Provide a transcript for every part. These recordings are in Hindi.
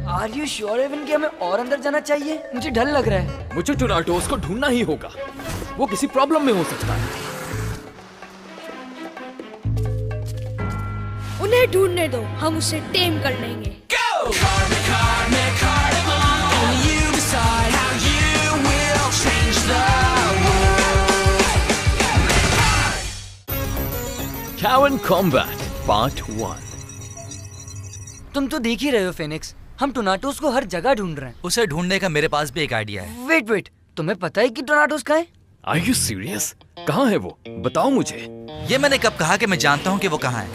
आर यू श्योर एवन कि हमें और अंदर जाना चाहिए? मुझे डर लग रहा है। मुझे टोनाटोस को ढूंढना ही होगा। वो किसी प्रॉब्लम में हो सकता है। उन्हें ढूंढने दो, हम उसे टेम कर लेंगे। Cowan Combat Part 1। तुम तो देख ही रहे हो फेनिक्स, हम टोनाटोस को हर जगह ढूंढ रहे हैं। उसे ढूंढने का मेरे पास भी एक आइडिया है। वेट, तुम्हें पता है कि टोनाटोस कहाँ है? Are you serious? कहाँ है वो? बताओ मुझे। ये मैंने कब कहा कि मैं जानता हूँ कि वो कहाँ है?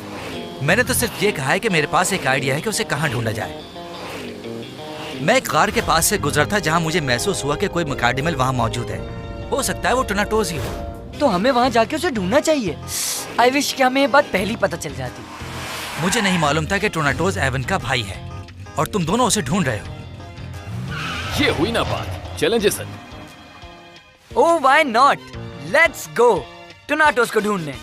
मैंने तो सिर्फ ये कहा है कि मेरे पास एक आइडिया है कि उसे कहाँ ढूंढा जाए। मैं एक गार के पास से गुजर था जहाँ मुझे महसूस हुआ कि कोई मुकाडिमल वहाँ मौजूद है। हो सकता है वो टोनाटोस ही हो। तो हमें वहाँ जाके उसे ढूंढना चाहिए। आई विश कि हमें ये बात पहले पता चल जाती। मुझे नहीं मालूम था कि टोनाटोस एवन का भाई है और तुम दोनों उसे ढूंढ रहे हो। ये हुई ना बात। चलें Jason. Oh why not, let's go Tonatos को ढूंढने।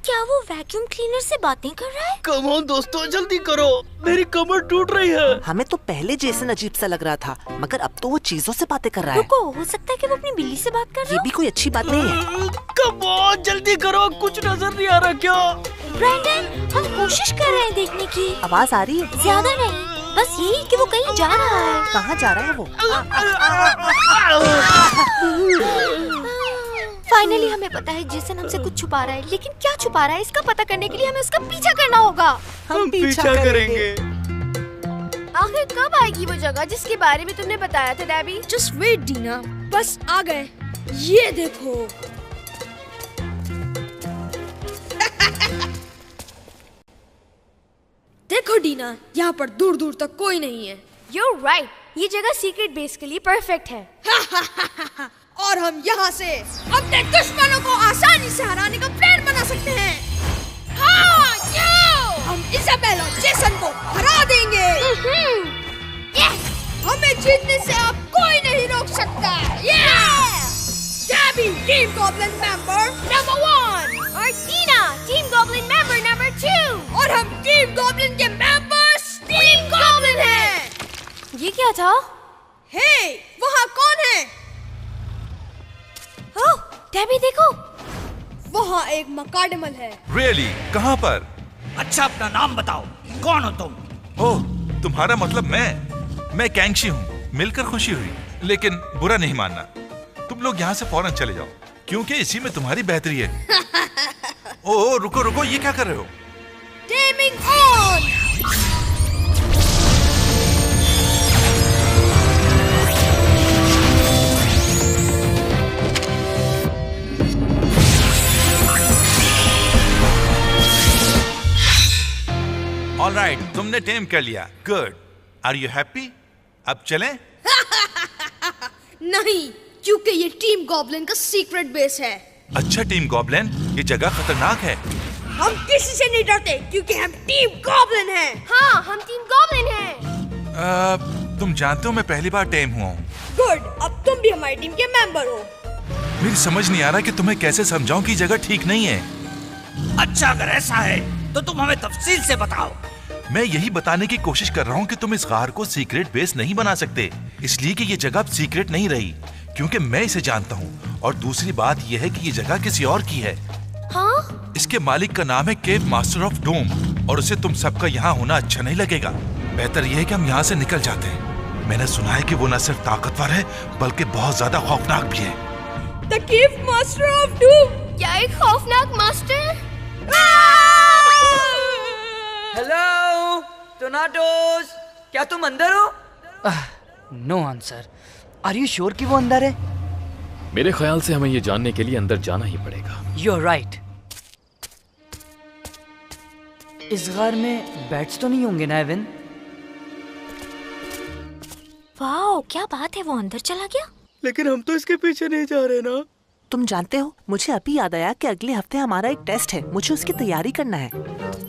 क्या वो वैक्यूम क्लीनर से बातें कर रहा है? कम ऑन दोस्तों, जल्दी करो, मेरी कमर टूट रही है। हमें तो पहले जेसन अजीब सा लग रहा था, मगर अब तो वो चीजों से बातें कर रहा है। रुको, हो सकता है कि वो अपनी बिल्ली से बात कर रहा हो। ये भी कोई अच्छी बात नहीं है। कम ऑन, जल्दी करो, कुछ नजर नहीं आ रहा क्या? ब्रैंडन, हम कोशिश कर रहे हैं देखने की। आवाज आ रही है? ज्यादा नहीं, बस यही कि वो कहीं जा रहा है। कहाँ जा रहा है वो? फाइनली हमें पता है जेसन हमसे कुछ छुपा रहा है, लेकिन क्या छुपा रहा है इसका पता करने के लिए हमें उसका पीछा करना होगा। हम पीछा करेंगे। आखिर कब आएगी वो जगह जिसके बारे में तुमने बताया था डैबी? जस्ट वेट डीना, बस आ गए। ये देखो। देखो डीना, यहाँ पर दूर दूर तक कोई नहीं है। You're right, ये जगह सीक्रेट बेस के लिए परफेक्ट है। और हम यहाँ से अपने दुश्मनों को आसानी से हराने का प्लान बना सकते हैं। हाँ, हम इजाबेल और जेसन को हरा देंगे। Yes! हमें जीतने से अब कोई नहीं रोक सकता। Debi team goblin member number 1 और टीना टीम गॉब्लिन मेंबर नंबर 2। और हम टीम गॉब्लिन के मेंबर्स टीम गॉब्लिन हैं। ये क्या था? हे, वहाँ कौन है? ओह, डैबी देखो, वहाँ एक मकाडेमल है। Really? कहाँ पर? अच्छा, अपना नाम बताओ, कौन हो तुम? ओह, तुम्हारा मतलब मैं कैंगशी हूँ। मिलकर खुशी हुई, लेकिन बुरा नहीं मानना। तुम लोग यहाँ से फौरन चले जाओ, क्योंकि इसी में तुम्हारी बेहतरी है। ओह, रुको, ये क्या कर रहे हो? Taming on. ऑलराइट, तुमने टेम कर लिया। गुड। Are you happy? अब चलें? नहीं, क्योंकि ये टीम गॉब्लिन का सीक्रेट बेस है। अच्छा टीम गॉब्लिन, ये जगह खतरनाक है। हम किसी से नहीं डरते क्योंकि हम टीम गॉब्लिन हैं। हाँ, हम टीम गॉब्लिन हैं। तुम जानते हो मैं पहली बार टेम हुआ हूँ। गुड, अब तुम भी हमारी टीम के मेंबर हो। मेरी समझ नहीं आ रहा कि तुम्हें कैसे समझाऊं कि जगह ठीक नहीं है। अच्छा, अगर ऐसा है तो तुम हमें तफसील से बताओ। मैं यही बताने की कोशिश कर रहा हूँ कि तुम इस गार को सीक्रेट बेस नहीं बना सकते, इसलिए कि ये जगह अब सीक्रेट नहीं रही, क्योंकि मैं इसे जानता हूँ। और दूसरी बात यह है कि ये जगह किसी और की है। हाँ? इसके मालिक का नाम है केव मास्टर ऑफ डोम, और उसे तुम सबका यहाँ होना अच्छा नहीं लगेगा। बेहतर यह है कि हम यहाँ से निकल जाते हैं। मैंने सुना है कि वो न सिर्फ ताकतवर है, बल्कि बहुत ज्यादा खौफनाक भी है। The Cave Master of Doom। क्या एक खौफनाक मास्टर? हेलो टोनाटोस, क्या तुम अंदर हो? No answer. Are you sure कि वो अंदर है? मेरे ख्याल से हमें ये जानने के लिए अंदर जाना ही पड़ेगा। You are right. इस गार में बैट्स तो नहीं होंगे ना एवन? वाओ, क्या बात है, वो अंदर चला गया। लेकिन हम तो इसके पीछे नहीं जा रहे ना। तुम जानते हो, मुझे अभी याद आया कि अगले हफ्ते हमारा एक टेस्ट है, मुझे उसकी तैयारी करना है।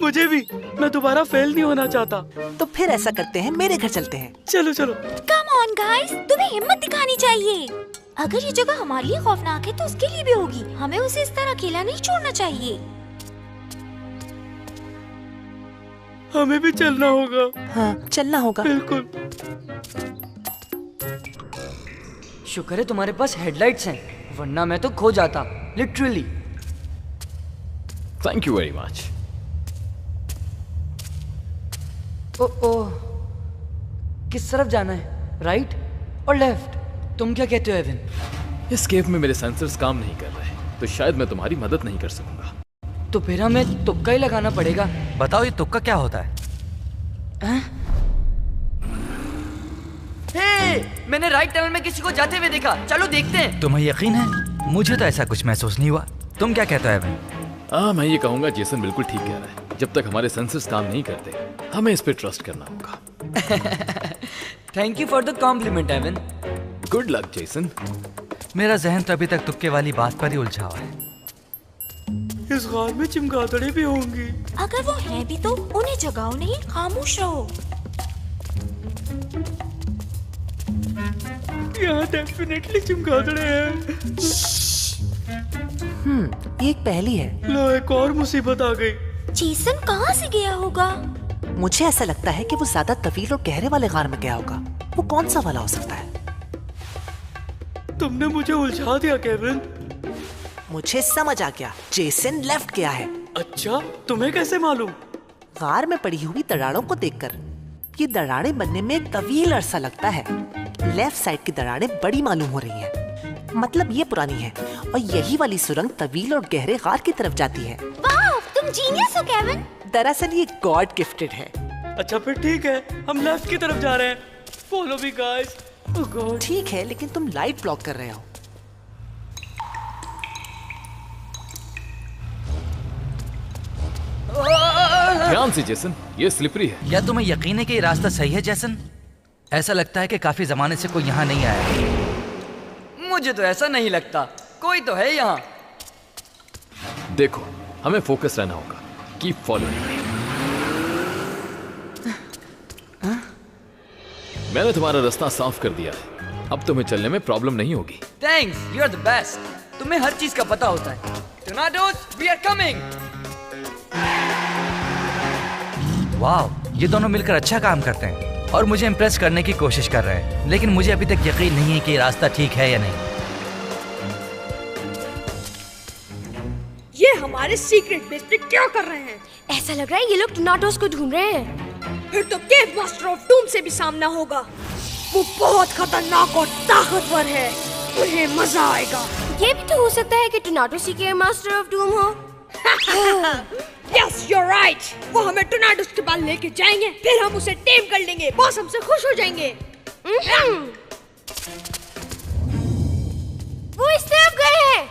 मुझे भी, मैं दोबारा फेल नहीं होना चाहता। तो फिर ऐसा करते हैं, मेरे घर चलते हैं। चलो चलो। कम ऑन गाइस, तुम्हें हिम्मत दिखानी चाहिए। अगर ये जगह हमारे लिए खौफनाक है तो उसके लिए भी होगी। हमें उसे इस तरह अकेला नहीं छोड़ना चाहिए। हमें भी चलना होगा। हाँ चलना होगा। बिल्कुल। शुक्र है तुम्हारे पास हेडलाइट्स हैं, वरना मैं तो खो जाता, literally. Thank you very much. Oh, किस तरफ जाना है, राइट और लेफ्ट? तुम क्या कहते हो एविन? इस केव में मेरे सेंसर्स काम नहीं कर रहे, तो शायद मैं तुम्हारी मदद नहीं कर सकूंगा। तो फिर हमें तुक्का ही लगाना पड़ेगा। बताओ ये तुक्का क्या होता है? हे, मैंने राइट टनल में किसी को जाते हुए देखा, चलो देखते हैं। तुम्हें यकीन है? मुझे तो ऐसा कुछ महसूस नहीं हुआ। तुम क्या कहते हो एविन? मैं ये कहूंगा जेसन बिल्कुल ठीक कह रहा है। जब तक हमारे सेंसर्स काम नहीं करते, हमें इस पे ट्रस्ट करना होगा। Thank you for the compliment Evin. Good luck Jason. मेरा जहन तो अभी तक तुक्के वाली बात पर ही उलझा हुआ है। इस गार में चमगादड़ें भी होंगी। अगर वो है भी तो उन्हें जगाओ नहीं, खामोश रहो। यहाँ डेफिनेटली चमगादड़ें हैं। ये एक पहेली है। लो, एक और मुसीबत आ गई। जेसन कहाँ से गया होगा? मुझे ऐसा लगता है कि वो ज्यादा तवील और गहरे वाले गार में गया होगा। वो कौन सा वाला हो सकता है? तुमने मुझे उलझा दिया केविन। मुझे समझ आ गया, जेसन लेफ्ट गया है। अच्छा, तुम्हें कैसे मालूम? गार में पड़ी हुई दरारों को देखकर। ये दरारें बनने में एक तवील अरसा लगता है। लेफ्ट साइड की दरारें बड़ी मालूम हो रही हैं। मतलब ये पुरानी है और यही वाली सुरंग तवील और गहरे गार की तरफ जाती है। वाह, तुम जीनियस हो केविन। दरअसल ये गॉड गिफ्टेड है। अच्छा फिर ठीक है, हम लेफ्ट की तरफ जा रहे हैं। Follow me guys. Oh God. ठीक है, लेकिन तुम लाइट ब्लॉक कर रहे हो। ध्यान से जेसन, ये स्लिपरी है। क्या तुम्हें यकीन है कि ये रास्ता सही है जैसन? ऐसा लगता है कि काफी जमाने से कोई यहाँ नहीं आया। मुझे तो ऐसा नहीं लगता, कोई तो है यहाँ। देखो, हमें फोकस रहना होगा। Keep following. मैंने तुम्हारा रास्ता साफ कर दिया है। अब तुम्हें चलने में प्रॉब्लम नहीं होगी। Thanks, you are the best. तुम्हें हर चीज का पता होता है। Tornados, we are coming. वाह, ये दोनों मिलकर अच्छा काम करते हैं और मुझे इम्प्रेस करने की कोशिश कर रहे हैं। लेकिन मुझे अभी तक यकीन नहीं है कि ये रास्ता ठीक है या नहीं। ये हमारे सीक्रेट बेस पे क्या कर रहे हैं? ऐसा लग रहा है ये लोग टोर्नाडोस को ढूंढ रहे हैं। फिर तो केव मास्टर ऑफ डूम से भी सामना होगा। वो बहुत खतरनाक और ताकतवर है, उन्हें मजा आएगा। ये भी तो हो सकता है कि टोर्नाडोस ही केव मास्टर ऑफ डूम हो। Yes, you are right. वो हमें टोर्नाडोस के पास लेके जाएंगे, फिर हम उसे टेम कर लेंगे। बॉस हमसे खुश हो जाएंगे। वो इस तरफ गए हैं।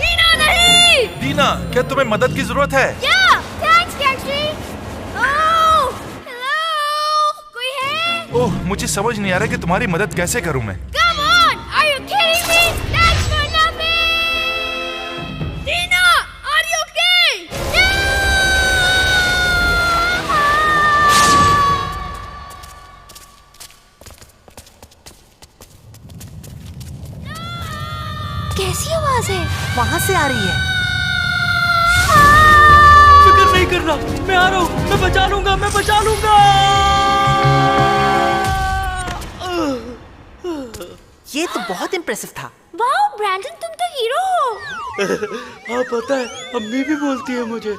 जीना नहीं। दीना, क्या तुम्हें मदद की जरूरत है? थैंक्स कैक्सी। हेलो, कोई है? ओह, मुझे समझ नहीं आ रहा कि तुम्हारी मदद कैसे करूं मैं। Come on, are you kidding me? Thanks for nothing. Jeena, are you okay? कैसी आवाज है? वहाँ से आ रही है। फिक्र नहीं करना, मैं आ रहा हूँ। मैं बचा लूंगा, मैं बचा लूंगा। ये तो बहुत इम्प्रेसिव था। वाओ ब्रैंडन, तुम तो हीरो हो। हाँ पता है, अम्मी भी बोलती है मुझे।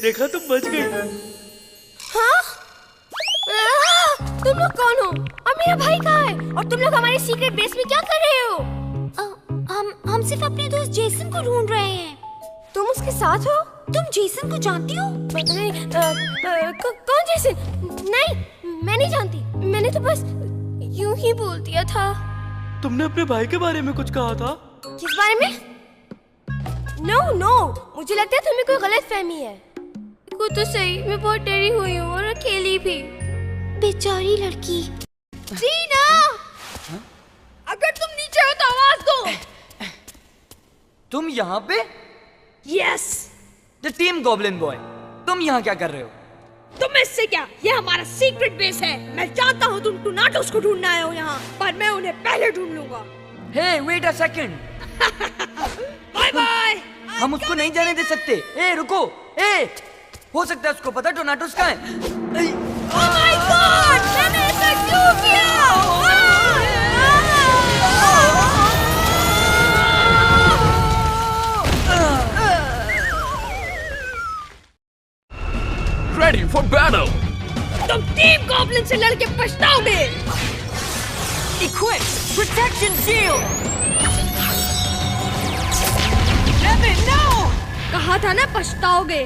देखा, तुम बच गई। हाँ? तुम लोग कौन हो? और मेरा भाई कहाँ है? और तुम लोग हमारे सीक्रेट बेस में क्या कर रहे हो? हम सिर्फ अपने दोस्त जेसन को ढूंढ रहे हैं। तुम उसके साथ हो? तुम जेसन को जानती हो? नहीं, कौन जेसन? नहीं, मैं नहीं जानती। मैंने तो बस यूं ही बोल दिया था। तुमने अपने भाई के बारे में कुछ कहा था? किस बारे में? नो, मुझे लगता है तुम्हें कोई गलतफहमी है। को तो सही, मैं बहुत डरी हुई हूँ और अकेली भी। बेचारी लड़की। जीना, अगर तुम नीचे हो तो आवाज दो। तुम यहाँ पे? Yes. The team goblin boy, तुम यहाँ क्या कर रहे हो? तुम इससे क्या? ये हमारा सीक्रेट बेस है। मैं जानता हूँ तुम टोनाटोस को ढूंढने आए हो यहाँ, पर मैं उन्हें पहले ढूंढ लूंगा। Hey wait a second, bye bye. हम उसको नहीं जाने दे सकते। ए रुको, ए हो सकता है उसको पता टोनाटोस कहाँ है। ओह माय गॉड, मैंने ऐसा क्यों किया? Ready for battle! तुम टीम गॉब्लिन से लड़के पछताओगे। Equip protection shield. Evan, no! कहा था ना पछताओगे।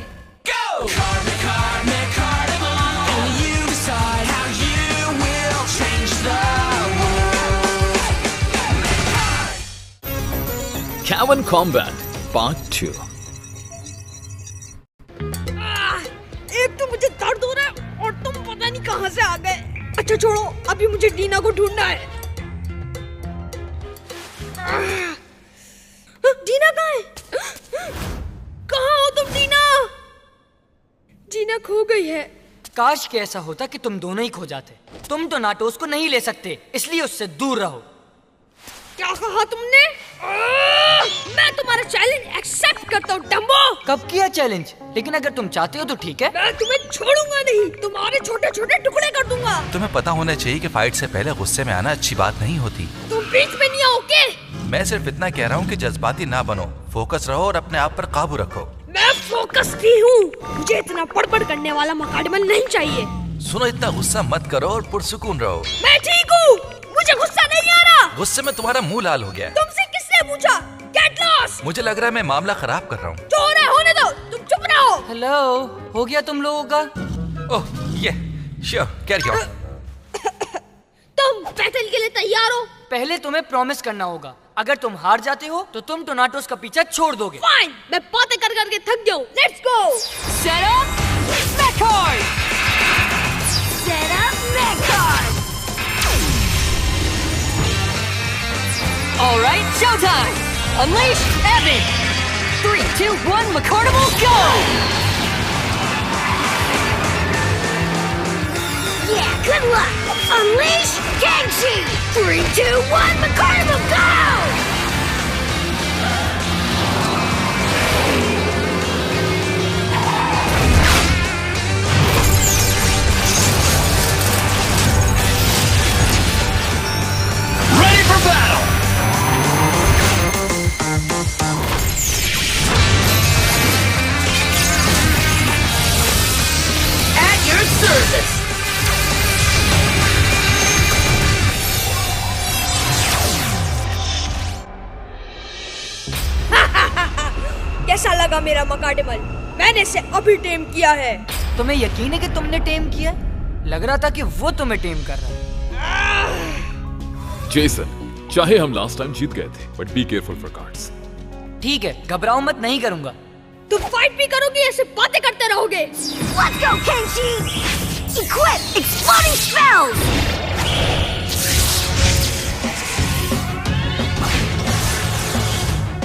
Cavern Combat Part 2. एक तो मुझे दर्द हो रहा है और तुम पता नहीं कहाँ से आ गए। अच्छा छोड़ो, अभी मुझे डीना को ढूंढना है। डीना कहाँ है? कहाँ हो तुम डीना? डीना खो गई है। काश के ऐसा होता कि तुम दोनों ही खो जाते। तुम टोनाटोस को नहीं ले सकते, इसलिए उससे दूर रहो। क्या कहा तुमने? मैं तुम्हारा चैलेंज एक्सेप्ट करता हूँ डम्बो। कब किया चैलेंज? लेकिन अगर तुम चाहते हो तो ठीक है। मैं तुम्हें छोड़ूंगा नहीं, तुम्हारे छोटे छोटे टुकड़े कर दूंगा। तुम्हें पता होना चाहिए कि फाइट से पहले गुस्से में आना अच्छी बात नहीं होती। तुम बीच में नहीं आओ के? मैं सिर्फ इतना कह रहा हूँ कि जज्बाती ना बनो, फोकस रहो और अपने आप पर काबू रखो। मैं फोकस की हूँ। मुझे इतना बड़बड़ करने वाला मकाडमल नहीं चाहिए। सुनो, इतना गुस्सा मत करो और पुरसुकून रहो। मैं ठीक हूँ, मुझे गुस्सा नहीं आ रहा। गुस्से में तुम्हारा मुंह लाल हो गया है। तुमसे किसने पूछा? Get lost. मुझे लग रहा है मैं मामला खराब कर रहा हूँ। जो हो रहा है होने दो, तुम चुप रहो। हेलो, हो गया तुम लोगों का? ओह ये श्योर, कैरी ऑन। तुम बैटल के लिए तैयार हो? पहले तुम्हें प्रॉमिस करना होगा, अगर तुम हार जाते हो तो तुम टोनाटोस का पीछा छोड़ दोगे। फाइन, मैं बातें कर करके थक गया हूँ। Let's go. Set up Megcard. Set up Megcard! All right, showtime. Unleash Evan. 3, 2, 1, McCarnival, go. Yeah, good luck! Unleash Gangshi! 3, 2, 1, McCarnival, go! Ready for battle! At your service. कैसा लगा मेरा मकाडमल? मैंने इसे अभी टेम किया है। तुम्हें यकीन है कि तुमने टेम किया? लग रहा था कि वो तुम्हें टेम कर रहा है। जेसन, चाहे हम लास्ट टाइम जीत गए थे, but be careful for cards. ठीक है, घबराओ मत, नहीं करूंगा। तुम फाइट भी करोगे, ऐसे बातें करते रहोगे? Let's go, Kenshi! Equip exploding spells!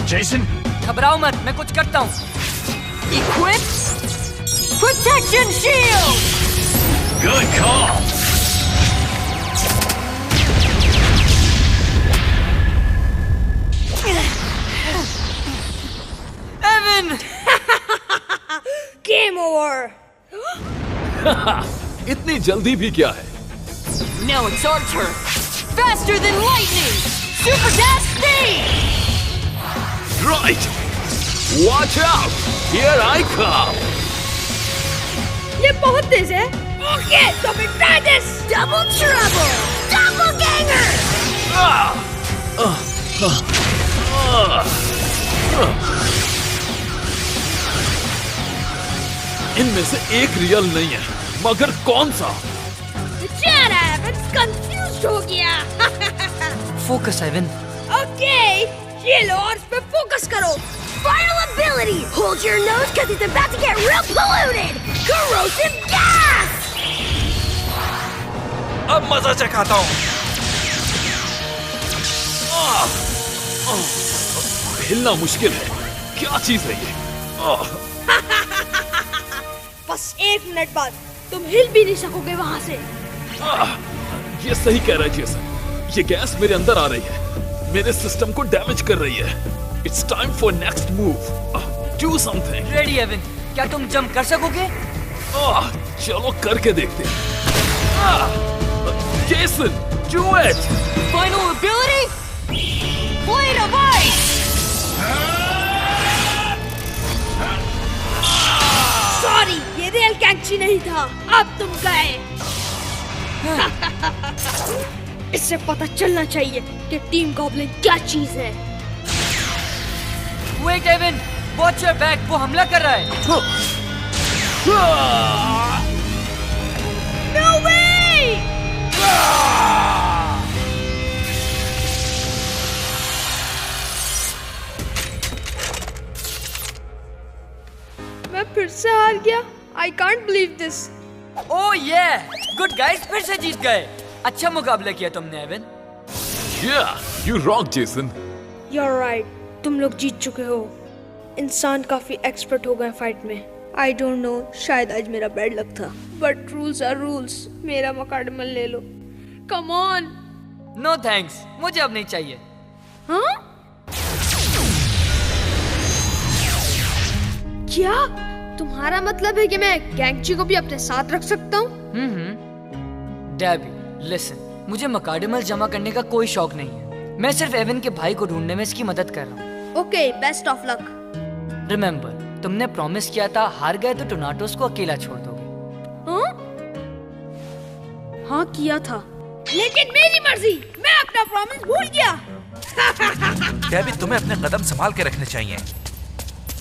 Jason, घबराओ मत, मैं कुछ करता हूँ। Equip protection shield. good call. Evan! Game over. इतनी जल्दी भी क्या है? Now it's our turn. Faster than lightning. Super dash speed. Right. Watch out. Here I come. ये बहुत तेज है। ओके, तो मैं try this. Double trouble! Doppelganger! इनमें से एक रियल नहीं है, मगर कौन सा? बेचारा एवन कंफ्यूज हो गया। Focus, Evan. ओके, ये लो और इस पे फोकस करो। Final ability! Hold your nose because it's about to get real polluted! Corrosive gas! अब मजा चखाता हूँ। हिलना मुश्किल है। क्या चीज है ये? बस 1 मिनट बाद तुम हिल भी नहीं सकोगे वहाँ से। ये सही कह रहा है जेसन। ये गैस मेरे अंदर आ रही है, मेरे सिस्टम को डैमेज कर रही है। It's time for next move. Do something. Ready Evan, क्या तुम जंप कर सकोगे? चलो करके देखते हैं। Jason, do it. Final ability, blade of ice. Sorry, ये रियल कैंची नहीं था, अब तुम गए। इससे पता चलना चाहिए कि टीम गॉब्लिन क्या चीज है। Wait Evan, watch your back, वो हमला कर रहा है। No way! मैं फिर से हार गया। I can't believe this. ओह ये गुड गाइस, फिर से जीत गए। अच्छा मुकाबला किया तुमने Evan. You rock Jason. You're right. तुम लोग जीत चुके हो। इंसान काफी एक्सपर्ट हो गए फाइट में। I don't know, शायद आज मेरा बैड लक था। But rules are rules. मेरा मकाडमल ले लो। Come on. नो थैंक्स, मुझे अब नहीं चाहिए। हाँ? क्या? तुम्हारा मतलब है कि मैं कैंची को भी अपने साथ रख सकता हूँ? डैबी, लिसन, मुझे मकाडमल जमा करने का कोई शौक नहीं है। मैं सिर्फ एवन के भाई को ढूंढने में इसकी मदद कर रहा हूँ। Okay, best of luck. Remember, तुमने प्रॉमिस किया था हार गए तो टोनाटोस को अकेला छोड़ दोगे। हाँ? हाँ किया था, लेकिन मेरी मर्जी, मैं अपना प्रॉमिस भूल गया। डेबी, तुम्हें अपने कदम संभाल के रखने चाहिए।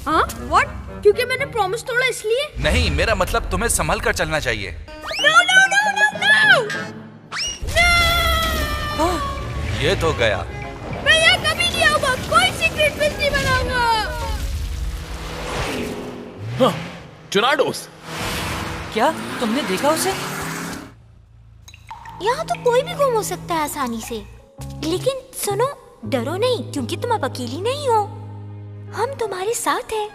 हाँ? What? क्योंकि मैंने प्रॉमिस तोड़ा इसलिए? नहीं, मेरा मतलब तुम्हें संभल कर चलना चाहिए। No, no, no, no, no! No! ये तो गया। मैं यहाँ कभी नहीं आऊंगा, कोई सीक्रेट बेस नहीं बनाऊंगा। टोनाटोस। क्या तुमने देखा उसे? यहाँ तो कोई भी गुम हो सकता है आसानी से। लेकिन सुनो, डरो नहीं, क्योंकि तुम अब अकेली नहीं हो। हम तुम्हारे साथ हैं,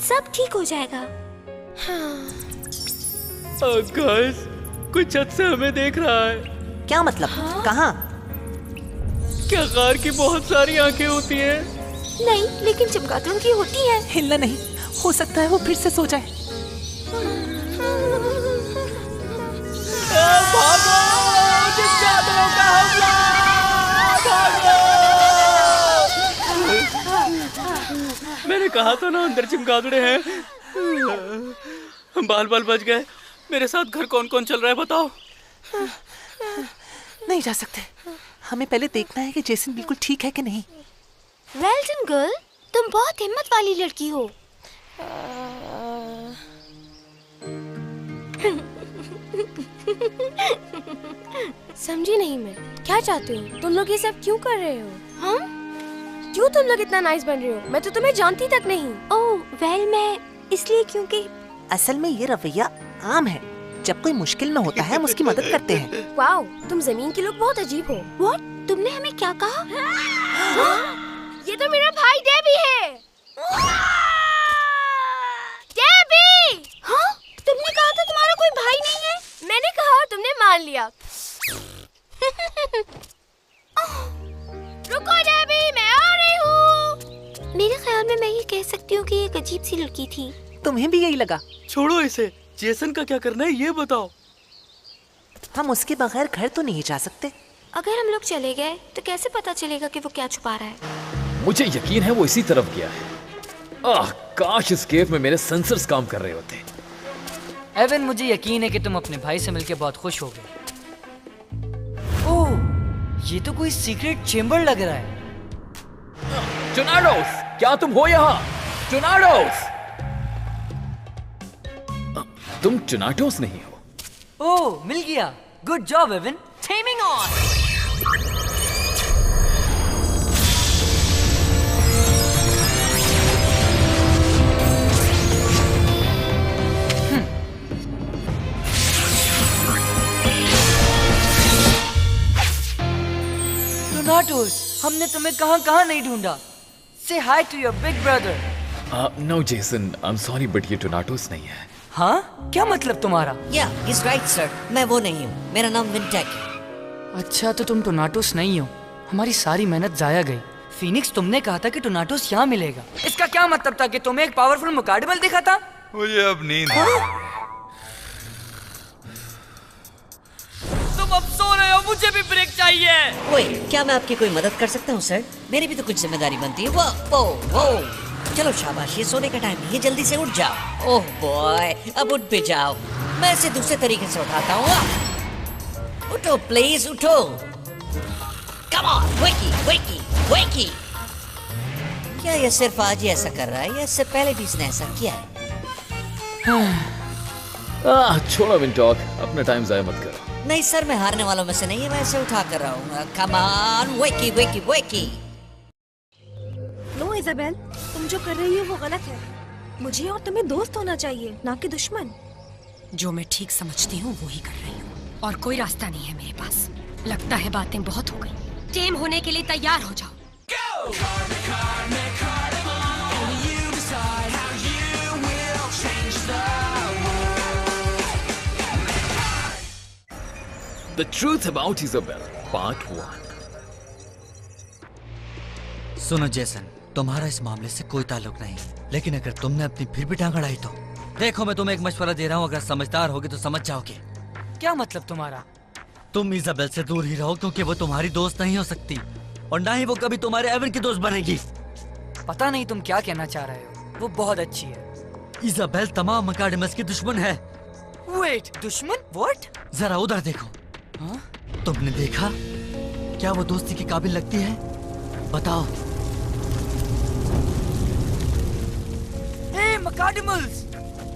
सब ठीक हो जाएगा। गाइस, कोई छत से हमें देख रहा है। क्या मतलब? कहाँ? क्या कार की बहुत सारी आंखें होती हैं? नहीं, लेकिन चमगादड़ों की होती हैं। हिलना नहीं, हो सकता है वो फिर से सो जाए। भागो! चमगादड़ों का हमला! भागो! मैंने कहा था ना अंदर चमगादड़े हैं। बाल बाल बच गए। मेरे साथ घर कौन कौन चल रहा है बताओ? नहीं जा सकते, हमें पहले देखना है कि जेसन बिल्कुल ठीक है कि नहीं। वेल डन गर्ल, तुम बहुत हिम्मत वाली लड़की हो। समझी नहीं मैं, क्या चाहते हो? तुम लोग ये सब क्यों कर रहे हो? हम? क्यों तुम लोग इतना नाइस बन रहे हो? मैं तो तुम्हें जानती तक नहीं। ओह वेल, मैं इसलिए क्योंकि असल में ये रवैया आम है। जब कोई मुश्किल में होता है हम उसकी मदद करते हैं। वाओ, तुम जमीन के लोग बहुत अजीब हो। व्हाट? तुमने हमें क्या कहा? ये तो मेरा भाई डेबी है। डेबी! हाँ? तुमने कहा था तुम्हारा कोई भाई नहीं है। मैंने कहा और तुमने मान लिया। रुको डेबी, मैं आ रही हूँ। मेरे ख्याल में मैं ये कह सकती हूँ कि एक अजीब सी लड़की थी। तुम्हें भी यही लगा? छोड़ो इसे, जेसन का क्या करना है ये बताओ। हम उसके बगैर घर तो नहीं जा सकते। अगर हम लोग चले गए तो कैसे पता चलेगा कि वो क्या छुपा रहा है? मुझे यकीन है वो इसी तरफ गया है। काश इस केव में मेरे सेंसर्स काम कर रहे होते। एवन, मुझे यकीन है कि तुम अपने भाई से मिलकर बहुत खुश हो गए। ओह, ये तो कोई सीक्रेट चेम्बर लग रहा है। टोनाटोस, क्या तुम हो यहाँ? टोनाटोस! तुम टोनाटोस नहीं हो। ओह, मिल गया। Good job Evan. Taming on. Tonatos, हमने तुम्हें कहाँ नहीं ढूंढा। Say hi to your big brother. No Jason, I am sorry but ये टोनाटोस नहीं है। हाँ, क्या मतलब तुम्हारा? या इज राइट सर, मैं वो नहीं हूँ, मेरा नाम विंटेक है। अच्छा, तो तुम टोनाटोस नहीं हो। हमारी सारी मेहनत जाया गई। फीनिक्स, तुमने कहा था कि टोनाटोस यहाँ मिलेगा। इसका क्या मतलब था कि तुम्हें एक पावरफुल मुकाडेबल दिखा था? मुझे अब नींद है। तुम अब सो रहे हो, मुझे भी ब्रेक चाहिए। ओए, क्या मैं आपकी कोई मदद कर सकता हूँ सर? मेरी भी तो कुछ जिम्मेदारी बनती है। वो चलो शाबाश, ये सोने का टाइम नहीं है, जल्दी से उठ जाओ। ओह बॉय, अब उठ भी जाओ, मैं इसे दूसरे तरीके से उठाता हूँ। उठो प्लीज, उठो। कम ऑन, वेकी। क्या ये सिर्फ आज ही ऐसा कर रहा है या इससे पहले भी इसने ऐसा किया है? छोड़ो विंटॉक, अपना टाइम जाया मत करो। नहीं सर, मैं हारने वालों में से नहीं है, मैं इसे उठा कर रहा हूँ। कम ऑन, वेकी। नो इजाबेल, तुम जो कर रही हो वो गलत है। मुझे और तुम्हें दोस्त होना चाहिए, ना कि दुश्मन। जो मैं ठीक समझती हूँ वो ही कर रही हूँ, और कोई रास्ता नहीं है मेरे पास। लगता है बातें बहुत हो गई। टेम होने के लिए तैयार हो जाओ। The Truth About Isabel, Part 1। सुनो जेसन, तुम्हारा इस मामले से कोई ताल्लुक नहीं, लेकिन अगर तुमने अपनी फिर भी टांग अड़ाई तो देखो, मैं तुम्हें एक मशवरा दे रहा हूँ, अगर समझदार होगे तो समझ जाओगे। क्या मतलब तुम्हारा? तुम इजाबेल से दूर ही रहो, क्योंकि वो तुम्हारी दोस्त नहीं हो सकती, और ना ही वो कभी तुम्हारे एवन की दोस्त बनेगी। पता नहीं तुम क्या कहना चाह रहे हो। वो बहुत अच्छी है। इजाबेल तमाम मकाडेमस की दुश्मन है। वेट, दुश्मन? व्हाट? जरा उधर देखो। हाँ? तुमने देखा? क्या वो दोस्ती के काबिल लगती है? बताओ। हे मकाडेमल्स,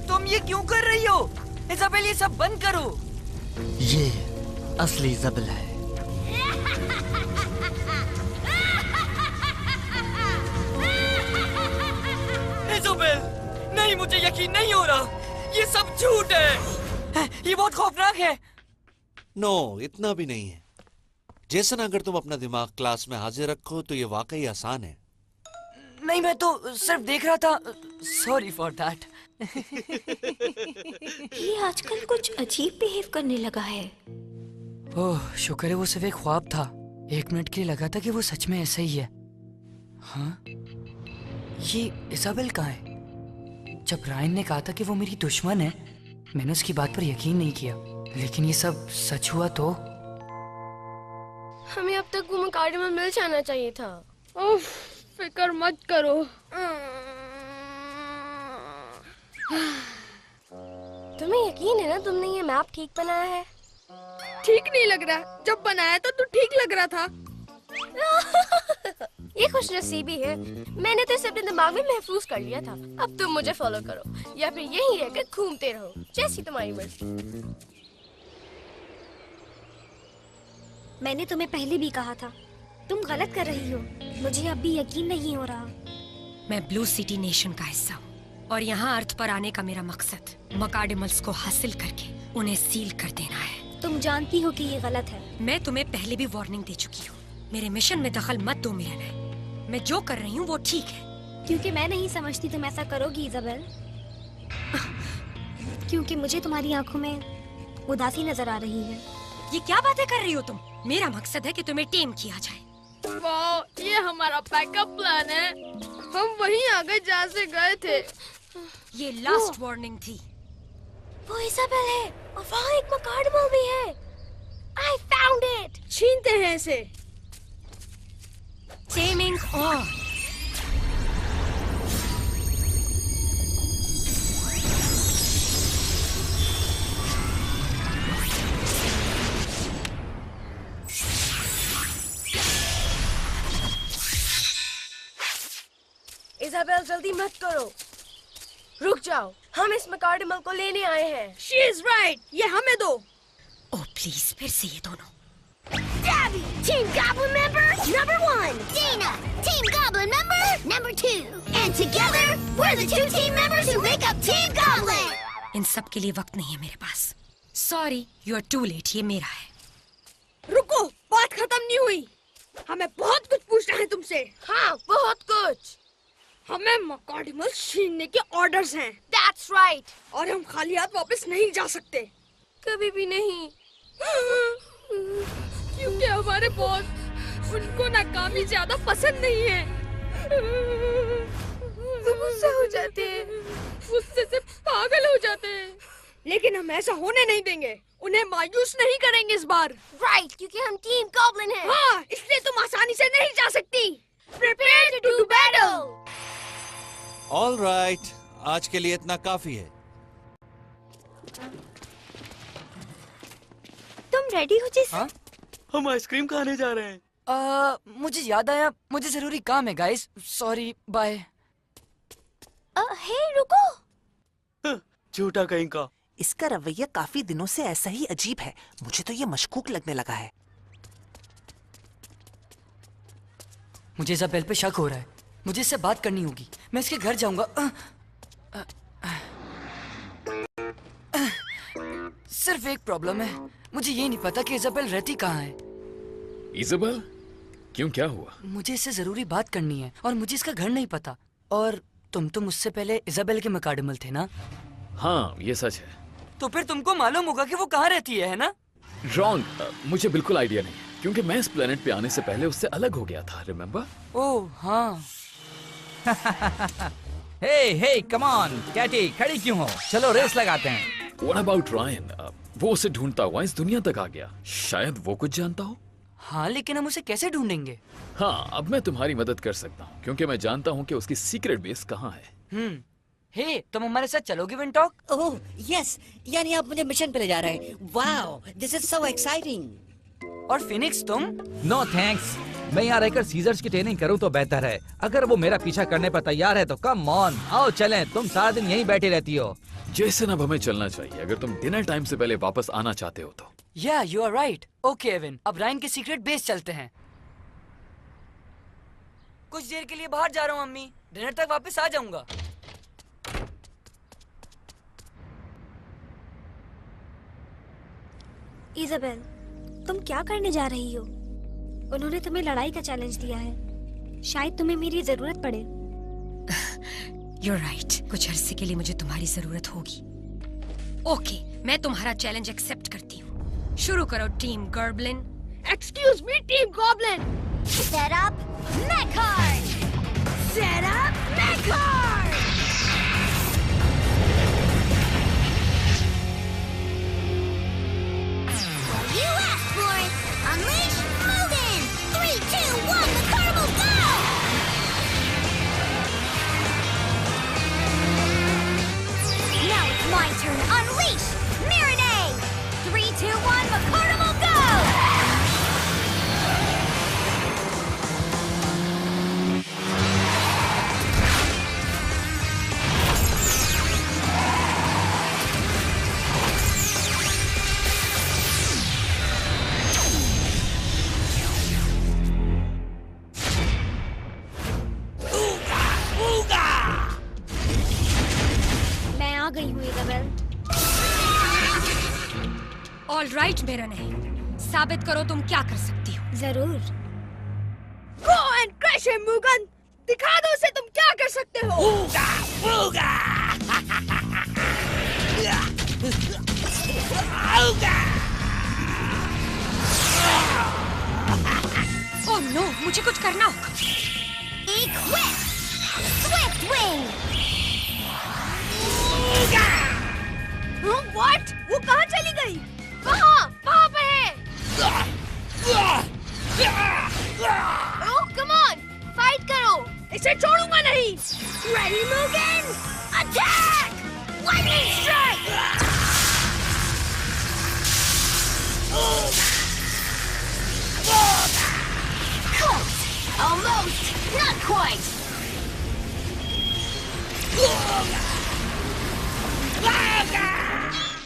तुम ये क्यों कर रही हो? इजाबेल, ये सब बंद करो। ये असली इजाबेल है। इजाबेल, नहीं, मुझे यकीन नहीं हो रहा। ये सब झूठ है। ये बहुत खौफनाक है। नो, इतना भी नहीं है। जेसन, अगर तुम अपना दिमाग क्लास में हाजिर रखो तो ये वाकई आसान है। नहीं, मैं तो सिर्फ देख रहा था। Sorry for that. ये आजकल कुछ अजीब बिहेव करने लगा है। ओह, शुक्र है वो सिर्फ एक ख्वाब था। 1 मिनट के लिए लगा था कि वो सच में ऐसा ही है। हाँ, ये इजाबेल कहाँ है? जब रायन ने कहा था कि वो मेरी दुश्मन है, मैंने उसकी बात पर यकीन नहीं किया, लेकिन ये सब सच हुआ तो? हमें अब तक वो मुकाडेमल मिल जाना चाहिए था। उफ, फिक्र मत करो। तुम्हें यकीन है ना तुमने ये मैप ठीक बनाया है? ठीक नहीं लग रहा। जब बनाया था तो ठीक लग रहा था। ये खुशनसीबी है, मैंने तो इसे अपने दिमाग में महफूज कर लिया था। अब तुम मुझे फॉलो करो या फिर यहीं रहकर घूमते रहो, जैसी तुम्हारी मर्जी। मैंने तुम्हें पहले भी कहा था, तुम गलत कर रही हो। मुझे अब भी यकीन नहीं हो रहा। मैं ब्लू सिटी नेशन का हिस्सा हूँ, और यहाँ अर्थ पर आने का मेरा मकसद मकाडेमल्स को हासिल करके उन्हें सील कर देना है। तुम जानती हो कि ये गलत है। मैं तुम्हें पहले भी वार्निंग दे चुकी हूँ। मेरे मिशन में दखल मत दो मेरा है। मैं जो कर रही हूँ वो ठीक है। क्योंकि मैं नहीं समझती तुम ऐसा करोगी इजाबेल। क्योंकि मुझे तुम्हारी आंखों में उदासी नजर आ रही है। ये क्या बातें कर रही हो तुम? मेरा मकसद है कि तुम्हें टेम किया जाए। वाह, ये हमारा बैकअप प्लान है। हम वहीं आ गए जहाँ से गए थे। ये लास्ट वार्निंग थी। वो इजाबेल है, और वहाँ एक मुकाडेमल भी है। I found it। छीनते हैं इसे। Taming on। इजाबेल, जल्दी मत करो, रुक जाओ। हम इस मुकाडेमल को लेने आए हैं। She is right। ये हमें दो। ओह प्लीज, फिर से ये दोनों। Gabby, Team Goblin member number 1. Dina, Team Goblin member number 2. And together, we're the 2 team members who make up Team Goblin. इन सब के लिए वक्त नहीं है मेरे पास। Sorry, you are too late. ये मेरा है। रुको, बात खत्म नहीं हुई। हमें बहुत कुछ पूछना है तुमसे। हाँ, बहुत कुछ। हमें मुकाडेमल छीनने के ऑर्डर्स हैं। That's right. और हम खाली हाथ वापस नहीं जा सकते, कभी भी नहीं, क्योंकि हमारे बॉस उनको नाकामी ज्यादा पसंद नहीं है। वो गुस्सा हो जाते हैं, गुस्से से पागल हो जाते हैं, लेकिन हम ऐसा होने नहीं देंगे, उन्हें मायूस नहीं करेंगे इस बार। राइट, क्योंकि हम टीम गॉब्लिन हैं। हाँ, इसलिए तुम आसानी से नहीं जा सकती। Prepare to do battle. All right, आज के लिए इतना काफी है। तुम रेडी हो जेसन? हाँ? हम आइसक्रीम खाने जा रहे हैं। मुझे याद आया, मुझे जरूरी काम है गाइस, सॉरी, बाय। हे रुको, झूठा कहीं का। इसका रवैया काफी दिनों से ऐसा ही अजीब है, मुझे तो ये मशकूक लगने लगा है। मुझे इज़ाबेल पे शक हो रहा है, मुझे इससे बात करनी होगी। मैं इसके घर जाऊंगा। सिर्फ एक प्रॉब्लम है, मुझे ये नहीं पता कि इज़ाबेल रहती कहाँ है। इज़ाबेल? क्यों, क्या हुआ? मुझे इससे जरूरी बात करनी है और मुझे इसका घर नहीं पता। और तुम तो मुझसे पहले इज़ाबेल के मकाडमल थे ना? हाँ, ये सच है। तो फिर तुमको मालूम होगा कि वो कहाँ रहती है ना? रॉन्ग, मुझे बिल्कुल आइडिया नहीं, क्योंकि मैं इस प्लेनेट पे आने से पहले उससे अलग हो गया था, रिमेम्बर? ओह हाँ। हे कम ऑन कैटी, खड़ी क्यों हो? चलो रेस लगाते हैं। What about Ryan? वो उसे ढूंढता हुआ इस दुनिया तक आ गया, शायद वो कुछ जानता हो। हाँ, लेकिन हम उसे कैसे ढूंढेंगे? हाँ, अब मैं तुम्हारी मदद कर सकता हूँ, क्योंकि मैं जानता हूँ कि उसकी सीक्रेट बेस कहाँ है। हे, तुम हमारे साथ चलोगे विंटॉक? ओह यस, यानी आप मुझे मिशन पे ले जा रहे हैं। Wow, this is so exciting. और फिनिक्स तुम? नो थैंक्स, मैं यहाँ रहकर सीजर्स की ट्रेनिंग करूँ तो बेहतर है। अगर वो मेरा पीछा करने पर तैयार है तो कम ऑन, आओ चलें। तुम सारा दिन यहीं बैठी रहती हो। जेसन, अब हमें चलना चाहिए, अगर तुम डिनर टाइम से पहले वापस आना चाहते हो तो। या you are right. Okay Evan, अब रायन के सीक्रेट बेस चलते हैं। कुछ देर के लिए बाहर जा रहा हूँ अम्मी, डिनर तक वापस आ जाऊंगा। इज़ाबेल, तुम क्या करने जा रही हो? उन्होंने तुम्हें लड़ाई का चैलेंज दिया है, शायद तुम्हें मेरी जरूरत पड़े। You're right. कुछ अरसे के लिए मुझे तुम्हारी जरूरत होगी। ओके, मैं तुम्हारा चैलेंज एक्सेप्ट करती हूँ। शुरू करो team goblin. Excuse me, team goblin. Set up Mechard! Set up Mechard! You asked for it! Unleash Mugen! 3, 2, 1, the Carnival go! Now it's my turn. Unleash Mirenay! 3, 2, 1, the Carnival go! मैं आ गई हूँ इज़ाबेल। ऑल राइट मेरा नहीं, साबित करो तुम क्या कर सकती हो। जरूर। Go and crush him, Mugen! दिखा दो उसे तुम क्या कर सकते हो। ओह नो, मुझे कुछ करना होगा। Equip! Swift Wing! What? वो कहाँ चली गई? वहाँ पे है। Oh, come on! Fight करो! इसे छोड़ूंगा नहीं। Ready, Mugen? Attack! Lightning strike! Close! Almost! Not quite!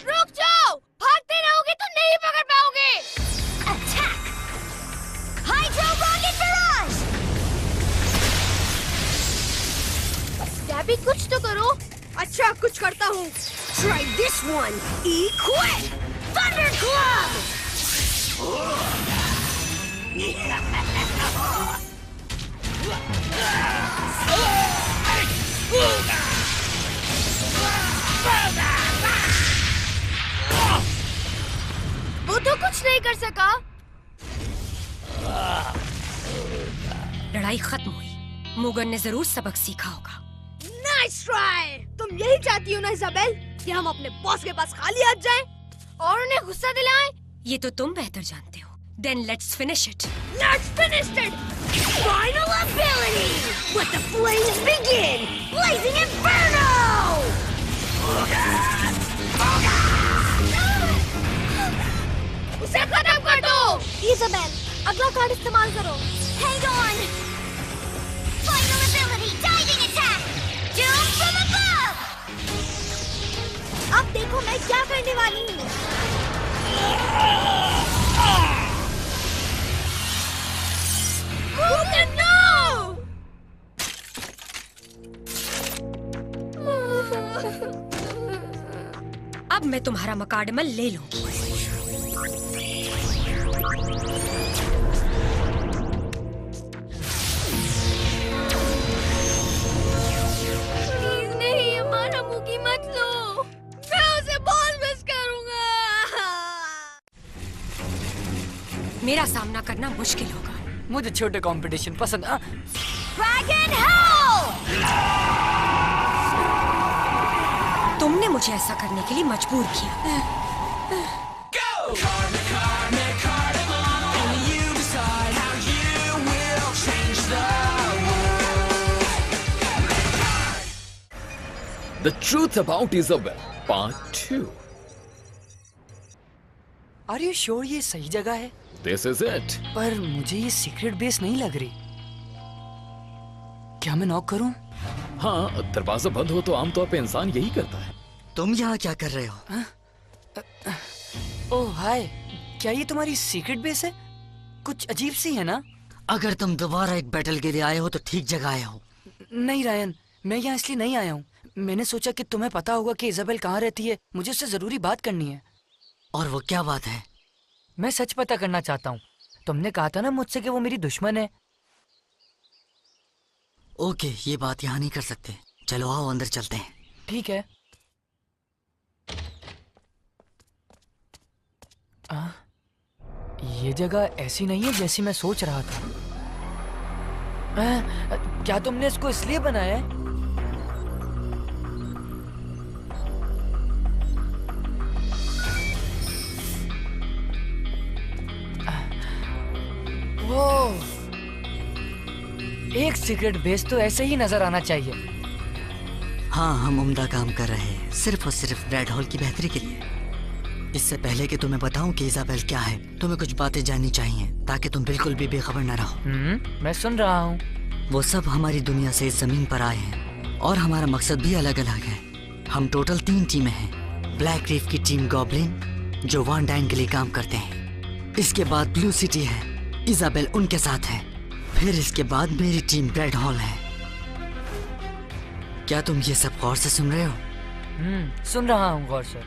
रुक जाओ, भागते रहोगे तो नहीं पकड़ पाओगे। Attack! Hydro Rocket Barrage! Debi, कुछ तो करो। अच्छा, कुछ करता हूँ। Try this one! Equip! Thunder Club! कर सका। लड़ाई खत्म हुई, मुगन ने जरूर सबक सीखा होगा। Nice try. तुम यही चाहती हो ना इजाबेल कि हम अपने बॉस के पास खाली हाथ जाएं और उन्हें गुस्सा दिलाएं? ये तो तुम बेहतर जानते हो। Then let's finish it. Let's finish it. Final ability. Let the flames begin. Blazing Inferno. उसे खत्म कर दो। इजाबेल, अगला कार्ड इस्तेमाल करो। Hang on. Final ability. Diving attack. Doom from above. अब देखो मैं क्या करने वाली हूँ। मुगन नो। अब मैं तुम्हारा मकाडमल ले लूंगी। प्लीज नहीं, हमारा मुगी मत लो। मैं उसे बहुत मिस करूंगा। मेरा सामना करना मुश्किल होगा। मुझे छोटे कंपटीशन पसंद। Dragon Hell! तुमने मुझे ऐसा करने के लिए मजबूर किया। The Truth About Isabel, Part 2. Are you sure ये सही जगह है? This is it. पर मुझे ये सीक्रेट बेस नहीं लग रही। क्या मैं नॉक करूं? हाँ, दरवाजा बंद हो तो आमतौर पे इंसान यही करता है। तुम यहाँ क्या कर रहे हो? ओह हाय, क्या ये तुम्हारी सीक्रेट बेस है? कुछ अजीब सी है ना? अगर तुम दोबारा एक बैटल के लिए आए हो तो ठीक जगह आए हो। नहीं रायन, मैं यहाँ इसलिए नहीं आया हूँ। मैंने सोचा कि तुम्हें पता होगा कि इजाबेल कहाँ रहती है। मुझे उससे जरूरी बात करनी है। और वो क्या बात है? मैं सच पता करना चाहता हूँ। तुमने कहा था ना मुझसे कि वो मेरी दुश्मन है। ओके, ये बात यहाँ नहीं कर सकते। चलो आओ अंदर चलते हैं। ठीक है। ये जगह ऐसी नहीं है जैसी मैं सोच रहा था। क्या तुमने इसको इसलिए बनाया है? एक सीक्रेट बेस तो ऐसे ही नजर आना चाहिए। हाँ, हम उम्दा काम कर रहे हैं, सिर्फ और सिर्फ रेड हॉल की बेहतरी के लिए। इससे पहले कि तुम्हें बताऊं कि इजाबेल क्या है, तुम्हें कुछ बातें जाननी चाहिए ताकि तुम बिल्कुल भी बेखबर न रहो। मैं सुन रहा हूँ। वो सब हमारी दुनिया से इस जमीन पर आए हैं और हमारा मकसद भी अलग अलग है। हम टोटल 3 टीमें हैं। ब्लैक रीफ की टीम गॉब्लिन, जो वन डाइन के लिए काम करते हैं। इसके बाद ब्लू सिटी है, इजाबेल उनके साथ है। फिर इसके बाद मेरी टीम रेड हॉल है। क्या तुम ये सब गौर से सुन रहे हो? सुन रहा हूँ गौर से।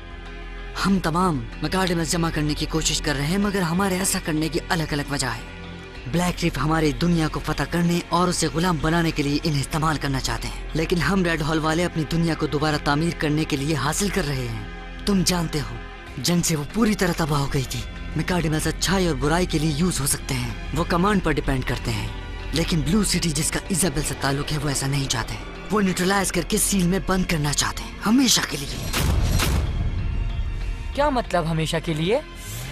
हम तमाम मकाडमस जमा करने की कोशिश कर रहे हैं, मगर हमारे ऐसा करने की अलग अलग वजह है। ब्लैक रीफ हमारी दुनिया को फतह करने और उसे गुलाम बनाने के लिए इन्हें इस्तेमाल करना चाहते हैं, लेकिन हम रेड हॉल वाले अपनी दुनिया को दोबारा तामीर करने के लिए हासिल कर रहे हैं। तुम जानते हो, जंग से वो पूरी तरह तबाह हो गई थी। मकाडमस अच्छाई और बुराई के लिए यूज हो सकते हैं, वो कमांड पर डिपेंड करते हैं। लेकिन ब्लू सिटी, जिसका इजाबेल से ताल्लुक है, वो ऐसा नहीं चाहते। वो न्यूट्रलाइज करके सील में बंद करना चाहते हैं, हमेशा के लिए। क्या मतलब हमेशा के लिए?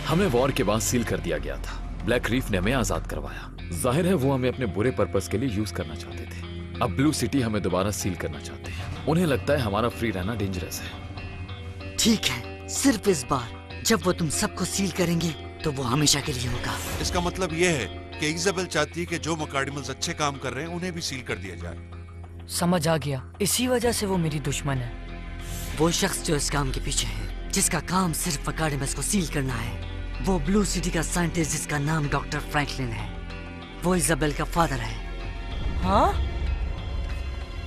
हमें वॉर के बाद सील कर दिया गया था। ब्लैक रीफ ने हमें आजाद करवाया। जाहिर है वो हमें अपने बुरे पर्पस के लिए यूज करना चाहते थे। अब ब्लू सिटी हमें दोबारा सील करना चाहते हैं। उन्हें लगता है हमारा फ्री रहना डेंजरस है। ठीक है, सिर्फ इस बार जब वो तुम सबको सील करेंगे तो वो हमेशा के लिए होगा। इसका मतलब ये है कि इजाबेल चाहती है कि जो मकाडिमल्स अच्छे काम कर रहे हैं उन्हें भी सील कर दिया जाए। समझ आ गया, इसी वजह से वो मेरी दुश्मन है। वो शख्स जो इस काम के पीछे है, जिसका काम सिर्फ मकाडिमस को सील करना है, वो ब्लू सिटी का साइंटिस्ट जिसका नाम डॉक्टर फ्रैंकलिन है। वो इजाबेल का फादर है। हाँ?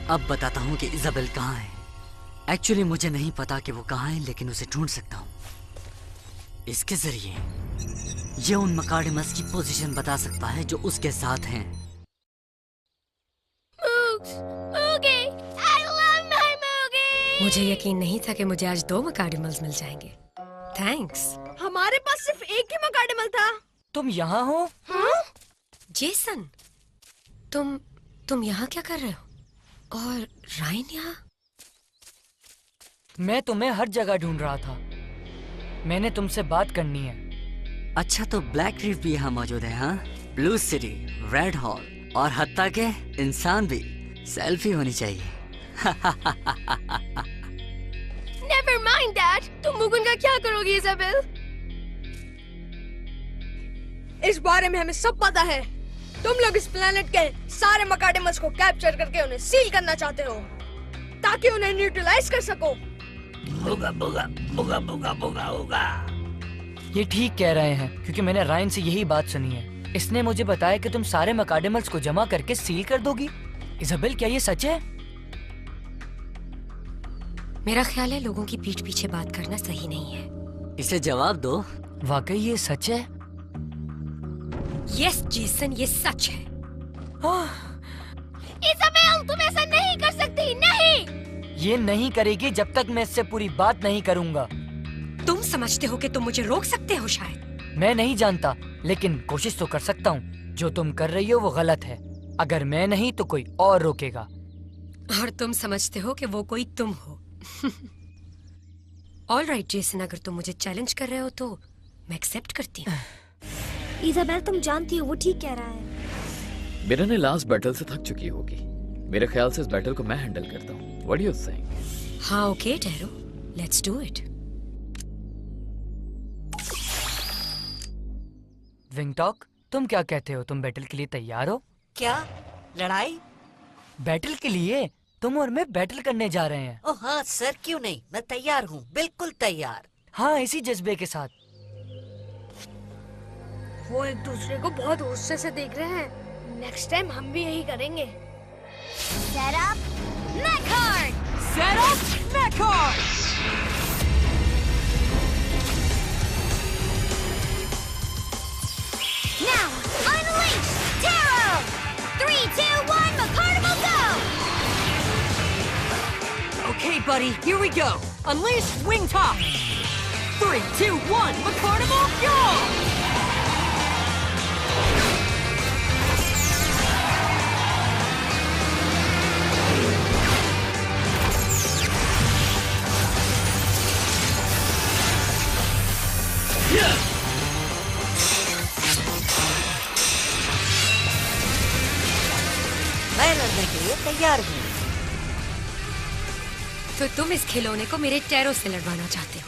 अब बताता हूँ कि इजाबेल कहाँ है। एक्चुअली मुझे नहीं पता कि वो कहाँ है, लेकिन उसे ढूंढ सकता हूँ। इसके जरिए ये उन मकाडिमस की पोजीशन बता सकता है जो उसके साथ हैं। मुझे यकीन नहीं था कि मुझे आज 2 मकाडिमल्स मिल जाएंगे। थैंक्स। हमारे पास सिर्फ एक ही मकाडेमल था। तुम यहाँ हो? हाँ? जेसन, तुम यहाँ क्या कर रहे हो? और रायन यहाँ? मैं तुम्हें हर जगह ढूंढ रहा था। मैंने तुमसे बात करनी है। अच्छा, तो ब्लैक रीफ भी यहाँ मौजूद है? हाँ, ब्लू सिटी, रेड हॉल और हत्ता के इंसान भी। सेल्फी होनी चाहिए। Never mind, Dad. तुम मुगुन का क्या करोगी, इजाबेल? इस बारे में हमें सब पता है। तुम लोग इस प्लेनेट के सारे मकाडेमल्स को कैप्चर करके उन्हें सील करना चाहते हो, ताकि उन्हें न्यूट्रलाइज कर सको। बुगा बुगा बुगा बुगा बुगा बुगा। ये ठीक कह रहे हैं, क्योंकि मैंने रायन से यही बात सुनी है। इसने मुझे बताया कि तुम सारे मकाडेमल्स को जमा करके सील कर दोगी। इजाबेल, क्या ये सच है? मेरा ख्याल है लोगों की पीठ पीछे बात करना सही नहीं है। इसे जवाब दो। वाकई ये सच है? यस जेसन, ये सच है। इजाबेल, तुम ऐसा नहीं कर सकती, नहीं। ये नहीं करेगी जब तक मैं इससे पूरी बात नहीं करूंगा। तुम समझते हो कि तुम मुझे रोक सकते हो शायद? मैं नहीं जानता, लेकिन कोशिश तो कर सकता हूँ। जो तुम कर रही हो वो गलत है। अगर मैं नहीं तो कोई और रोकेगा। और तुम समझते हो कि वो कोई तुम हो। ऑल राइट जेसन, अगर तुम मुझे चैलेंज कर रहे हो तो मैं एक्सेप्ट करती हूँ। इजाबेल, तुम जानती हो वो ठीक कह रहा है। मेरा ने लास्ट बैटल से थक चुकी होगी। मेरे ख्याल से इस बैटल को मैं हैंडल करता हूँ। What do you think? हाँ, okay Taro, let's do it. Wingtalk, तुम क्या कहते हो? तुम बैटल के लिए तैयार हो? क्या? लड़ाई? बैटल के लिए? तुम और मैं बैटल करने जा रहे हैं। ओह हाँ सर, क्यों नहीं, मैं तैयार हूँ, बिल्कुल तैयार। हाँ, इसी जज्बे के साथ। वो एक दूसरे को बहुत गुस्से से देख रहे हैं। नेक्स्ट टाइम हम भी यही करेंगे। Set up, Mechard! Set up, Mechard! Now, unleash, Taro! 3, 2, 1, Mecardimal, go! Okay, buddy, here we go. Unleash Wingtop. 3, 2, 1, Mecardimal, go! मैं लड़ने के लिए तैयार हूँ। तो तुम इस खिलौने को मेरे टैरो से लड़वाना चाहते हो?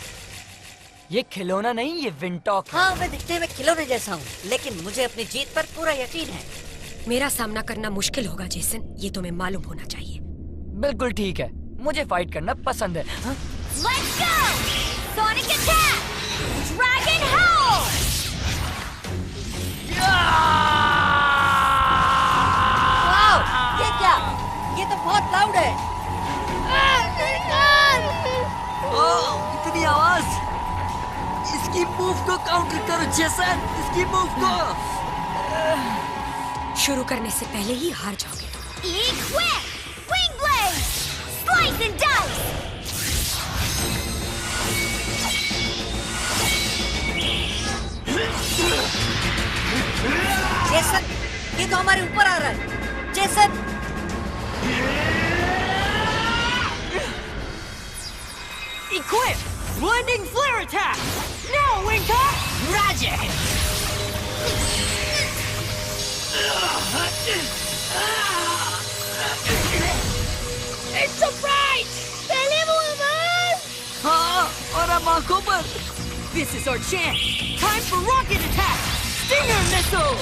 ये खिलौना नहीं, ये विंटॉक है। हाँ, मैं दिखने में खिलौने जैसा हूँ, लेकिन मुझे अपनी जीत पर पूरा यकीन है। मेरा सामना करना मुश्किल होगा जेसन, ये तुम्हें मालूम होना चाहिए। बिल्कुल ठीक है, मुझे फाइट करना पसंद है। हाँ? Let's go! Sonic attack! Dragon Howl! Wow, ये क्या? ये तो बहुत लाउड है। ओह, इतनी आवाज! इसकी मूव को काउंटर करो जेसन, इसकी मूव को। शुरू करने से पहले ही हार जाओगे। Equip! Wing Blade! Slice and dice! Jason, ये तो हमारे ऊपर आ रहा है। Jason! Equip! Blinding Flare Attack! Now, Wingtop! Roger! It's a fright! पहले वो आवाज! हाँ, और अब आंखों पर। This is our chance! Time for Rocket Attack! Stinger Missile!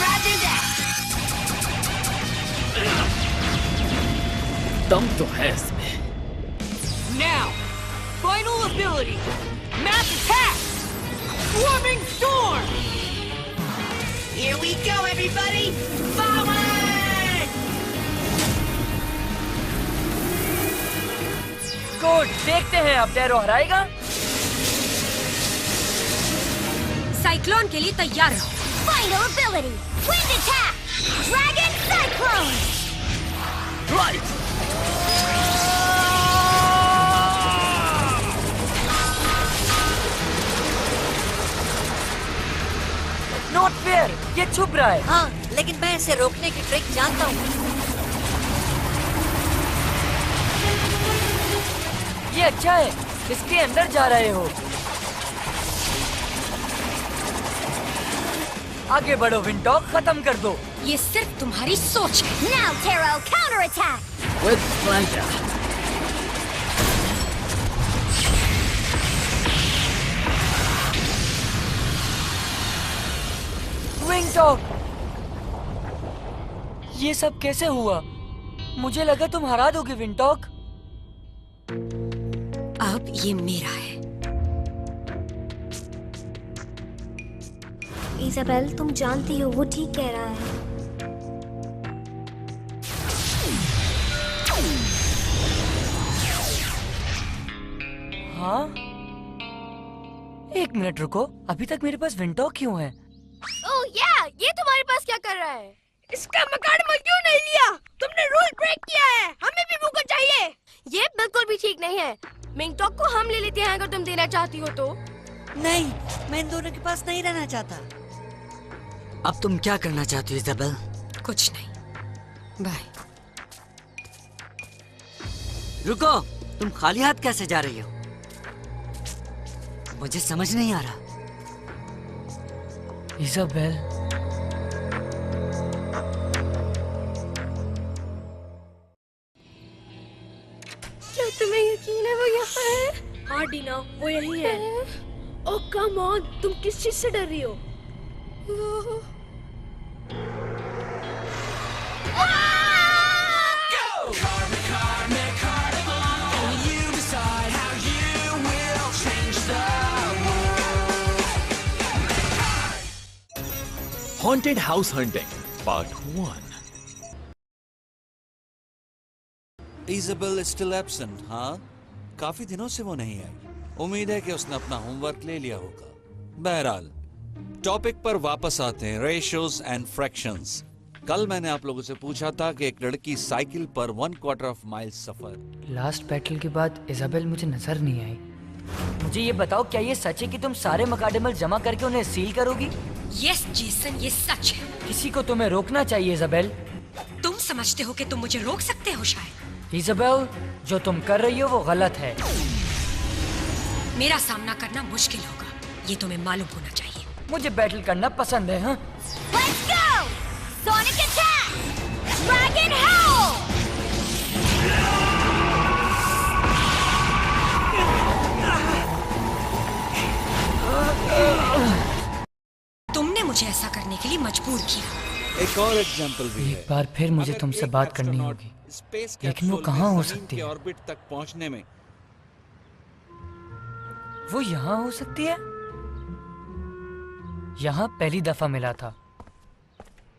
Roger that! दम तो है इसमें। Now, final ability! Mass Attack! Swarming Storm! Here we go, everybody! Forward! Good, देखते हैं अब टैरो हराएगा। साइक्लोन के लिए तैयार रहो। Final ability! Wind attack! Dragon Cyclone! Right! Not fair, ये छुप रहा है। हाँ, लेकिन मैं इसे रोकने की ट्रिक जानता हूँ। ये अच्छा है, इसके अंदर जा रहे हो। आगे बढ़ो विंटॉक, खत्म कर दो। ये सिर्फ तुम्हारी सोच है। Now, Taro, counterattack! With pleasure. विंटॉक, ये सब कैसे हुआ? मुझे लगा तुम हरा दोगे विंटॉक। अब ये मेरा है। इजाबेल, तुम जानती हो वो ठीक कह रहा है। हाँ, एक मिनट रुको, अभी तक मेरे पास विंटॉक क्यों है? ओह या, ये तुम्हारे पास क्या कर रहा है? इसका मकाडमल क्यों नहीं लिया? तुमने रूल ब्रेक किया है, हमें भी मौका चाहिए। ये बिल्कुल भी ठीक नहीं है। मिंगटॉक को हम ले लेते हैं अगर तुम देना चाहती हो तो। नहीं, मैं इन दोनों के पास नहीं रहना चाहता। अब तुम क्या करना चाहती हो इजाबेल? कुछ नहीं, बाय। रुको, तुम खाली हाथ कैसे जा रही हो? मुझे समझ नहीं आ रहा। इजाबेल, क्या तुम्हें यकीन है वो यहाँ है? हाँ डीना, वो यही है। ओह कम ऑन, तुम किस चीज से डर रही हो? Haunted House Hunting Part 1. Isabel still absent, हाँ? काफी दिनों से वो नहीं आई। उम्मीद है कि उसने अपना होमवर्क ले लिया होगा। बहरहाल, टॉपिक पर वापस आते हैं, रेशियोज एंड फ्रैक्शंस। कल मैंने आप लोगों से पूछा था कि एक लड़की साइकिल पर 1/4 माइल सफर। लास्ट बैटल के बाद इजाबेल मुझे नजर नहीं आई। मुझे ये बताओ, क्या ये सच है कि तुम सारे मकाडमल जमा करके उन्हें सील करोगी? यस जेसन, ये सच है। किसी को तुम्हें रोकना चाहिए इजाबेल। तुम समझते हो कि तुम मुझे रोक सकते हो शायद? इजाबेल, जो तुम कर रही हो वो गलत है। मेरा सामना करना मुश्किल होगा, ये तुम्हें मालूम होना चाहिए। मुझे बैटल करना पसंद है। हाँ, Let's go! Sonic attack! Dragon Howl! तुमने मुझे ऐसा करने के लिए मजबूर किया। एक और एग्जांपल भी है। एक बार फिर मुझे अगर तुमसे एक बात करनी एस्ट्रोनॉट होगी, स्पेस लेकिन वो कैप्सूल कहाँ में हो जमीन सकती के है? ऑर्बिट तक पहुंचने में वो यहाँ हो सकती है। यहाँ पहली दफा मिला था।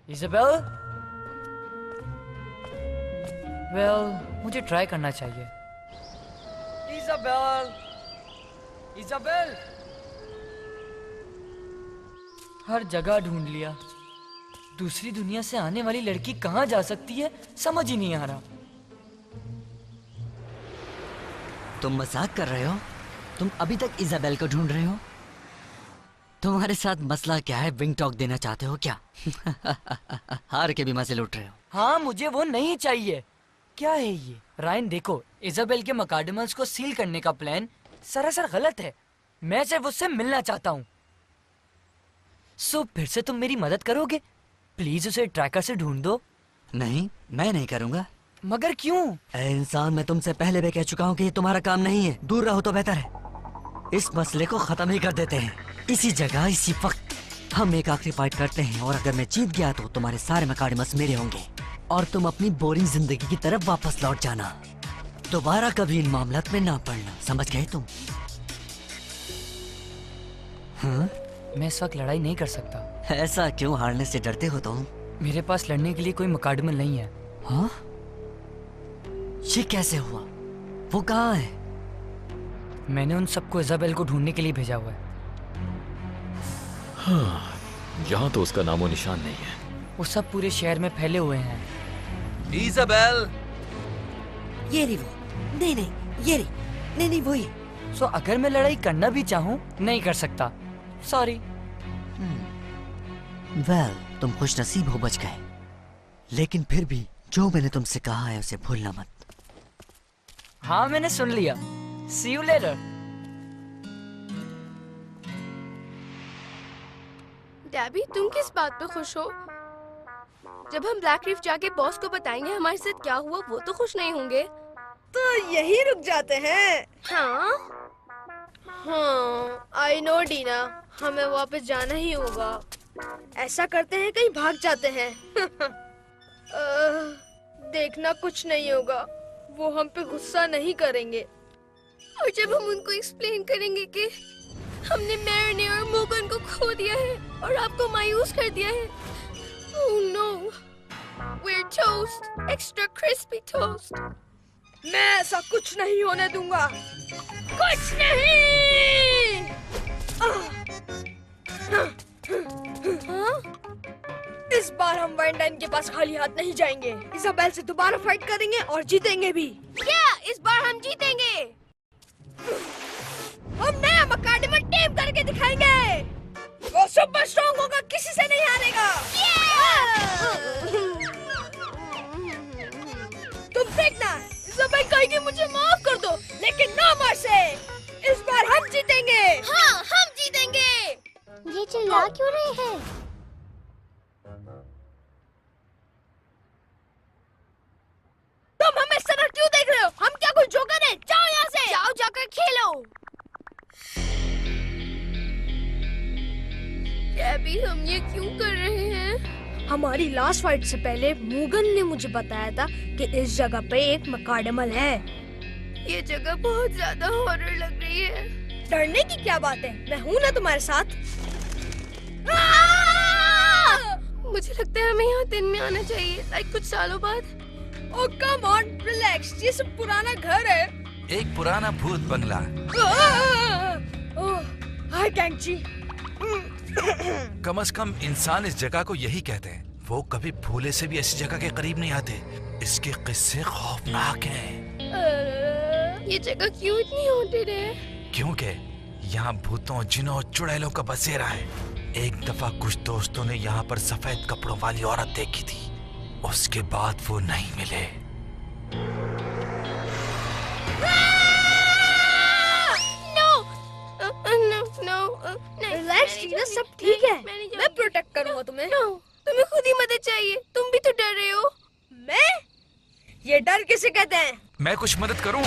इजाबेल, वेल, मुझे ट्राई करना चाहिए। इजाबेल, इजाबेल, हर जगह ढूंढ लिया। दूसरी दुनिया से आने वाली लड़की कहाँ जा सकती है, समझ ही नहीं आ रहा। तुम मजाक कर रहे हो? तुम अभी तक इजाबेल को ढूंढ रहे हो? तुम्हारे साथ मसला क्या है? विंग टॉक देना चाहते हो क्या? हार के भी मजे लूट रहे हो। हाँ, मुझे वो नहीं चाहिए। क्या है ये? रायन देखो, इजाबेल के मकाडमल्स को सील करने का प्लान सरासर गलत है। मैं सिर्फ उससे मिलना चाहता हूँ। सो फिर से तुम मेरी मदद करोगे? प्लीज उसे ट्रैकर से ढूंढ दो। नहीं, मैं नहीं करूंगा। मगर क्यों? ए इंसान, मैं तुमसे पहले भी कह चुका हूँ कि ये तुम्हारा काम नहीं है। दूर रहो तो बेहतर है। इस मसले को खत्म ही कर देते हैं, इसी जगह इसी वक्त। हम एक आखिरी फाइट करते हैं और अगर मैं जीत गया तो तुम्हारे सारे मकाडमस मेरे होंगे और तुम अपनी बोरिंग जिंदगी की तरफ वापस लौट जाना। दोबारा कभी इन मामलात में ना पड़ना, समझ गए तुम? हाँ? मैं इस वक्त लड़ाई नहीं कर सकता। ऐसा क्यों? हारने से डरते हो तुम? मेरे पास लड़ने के लिए कोई मुकाडमल नहीं है। हाँ? ये कैसे हुआ? वो कहाँ है? मैंने उन सबको इजाबेल को ढूंढने के लिए भेजा हुआ है। हाँ, यहाँ तो उसका नामो निशान नहीं है। वो सब पूरे शहर में फैले हुए हैं। इजाबेल, ये रही वो। नहीं नहीं, ये रही। नहीं नहीं, वो ही। सो अगर मैं लड़ाई करना भी चाहूँ, नहीं कर सकता। सॉरी। वेल, तुम खुश नसीब हो बच गए, लेकिन फिर भी जो मैंने तुमसे कहा है उसे भूलना मत। हाँ मैंने सुन लिया। See you later. डैबी, तुम किस बात पे खुश हो? जब हम ब्लैक रीफ जाके बॉस को बताएंगे हमारे साथ क्या हुआ, वो तो खुश नहीं होंगे। तो यही रुक जाते हैं। हाँ हाँ, आई नो डीना, हमें वापस जाना ही होगा। ऐसा करते हैं कहीं भाग जाते हैं। देखना कुछ नहीं होगा, वो हम पे गुस्सा नहीं करेंगे। और जब हम उनको एक्सप्लेन करेंगे कि हमने मैरिने और मोगन को खो दिया है और आपको मायूस कर दिया है। Oh no, we're toast, extra crispy toast. मैं ऐसा कुछ नहीं होने दूंगा, कुछ नहीं। इस बार हम वाइनडाइन के पास खाली हाथ नहीं जाएंगे। इजाबेल से दोबारा फाइट करेंगे और जीतेंगे भी। इस बार हम जीतेंगे। हम नया मकाडीमल टीम करके दिखाएंगे। वो सुपर स्ट्रॉन्ग होगा, किसी से नहीं हारेगा। तुम देखना, इजाबेल कहेगी मुझे माफ कर दो, लेकिन नो मर्सी। इस बार हम जीतेंगे। हाँ, हम जीतेंगे। ये चिल्ला क्यों रहे हैं? तुम हमें इस तरह क्यों देख रहे हो? हम क्या कोई जोकर हैं? जाओ यहाँ से। जाओ जाकर खेलो। कैबी, हम ये क्यों कर रहे हैं? हमारी लास्ट फाइट से पहले मुगन ने मुझे बताया था कि इस जगह पे एक मकाडीमल है। ये जगह बहुत ज्यादा हॉरर लग रही है। डरने की क्या बात है, मैं हूँ ना तुम्हारे साथ। मुझे लगता है हमें यहाँ दिन में आना चाहिए, लाइक कुछ सालों बाद। ओह कम ऑन, रिलैक्स, ये सब पुराना घर है। एक पुराना भूत बंगला। ओह हाय कैंची। कम से कम इंसान इस जगह को यही कहते हैं। वो कभी भूले से भी ऐसी जगह के करीब नहीं आते। इसके किस्से खौफनाक हैं। ये जगह क्यों इतनी हॉन्टेड है? क्योंकि यहाँ भूतों, जिनों, चुड़ैलों का बसेरा है। एक दफा कुछ दोस्तों ने यहाँ पर सफेद कपड़ों वाली औरत देखी थी, उसके बाद वो नहीं मिले। रिलैक्स टीना, सब ठीक है। मैं प्रोटेक्ट करूंगा तुम्हें। तुम्हें खुद ही मदद चाहिए, तुम भी तो डर रहे हो। मैं? ये डर किसे कहते हैं? मैं कुछ मदद करूं?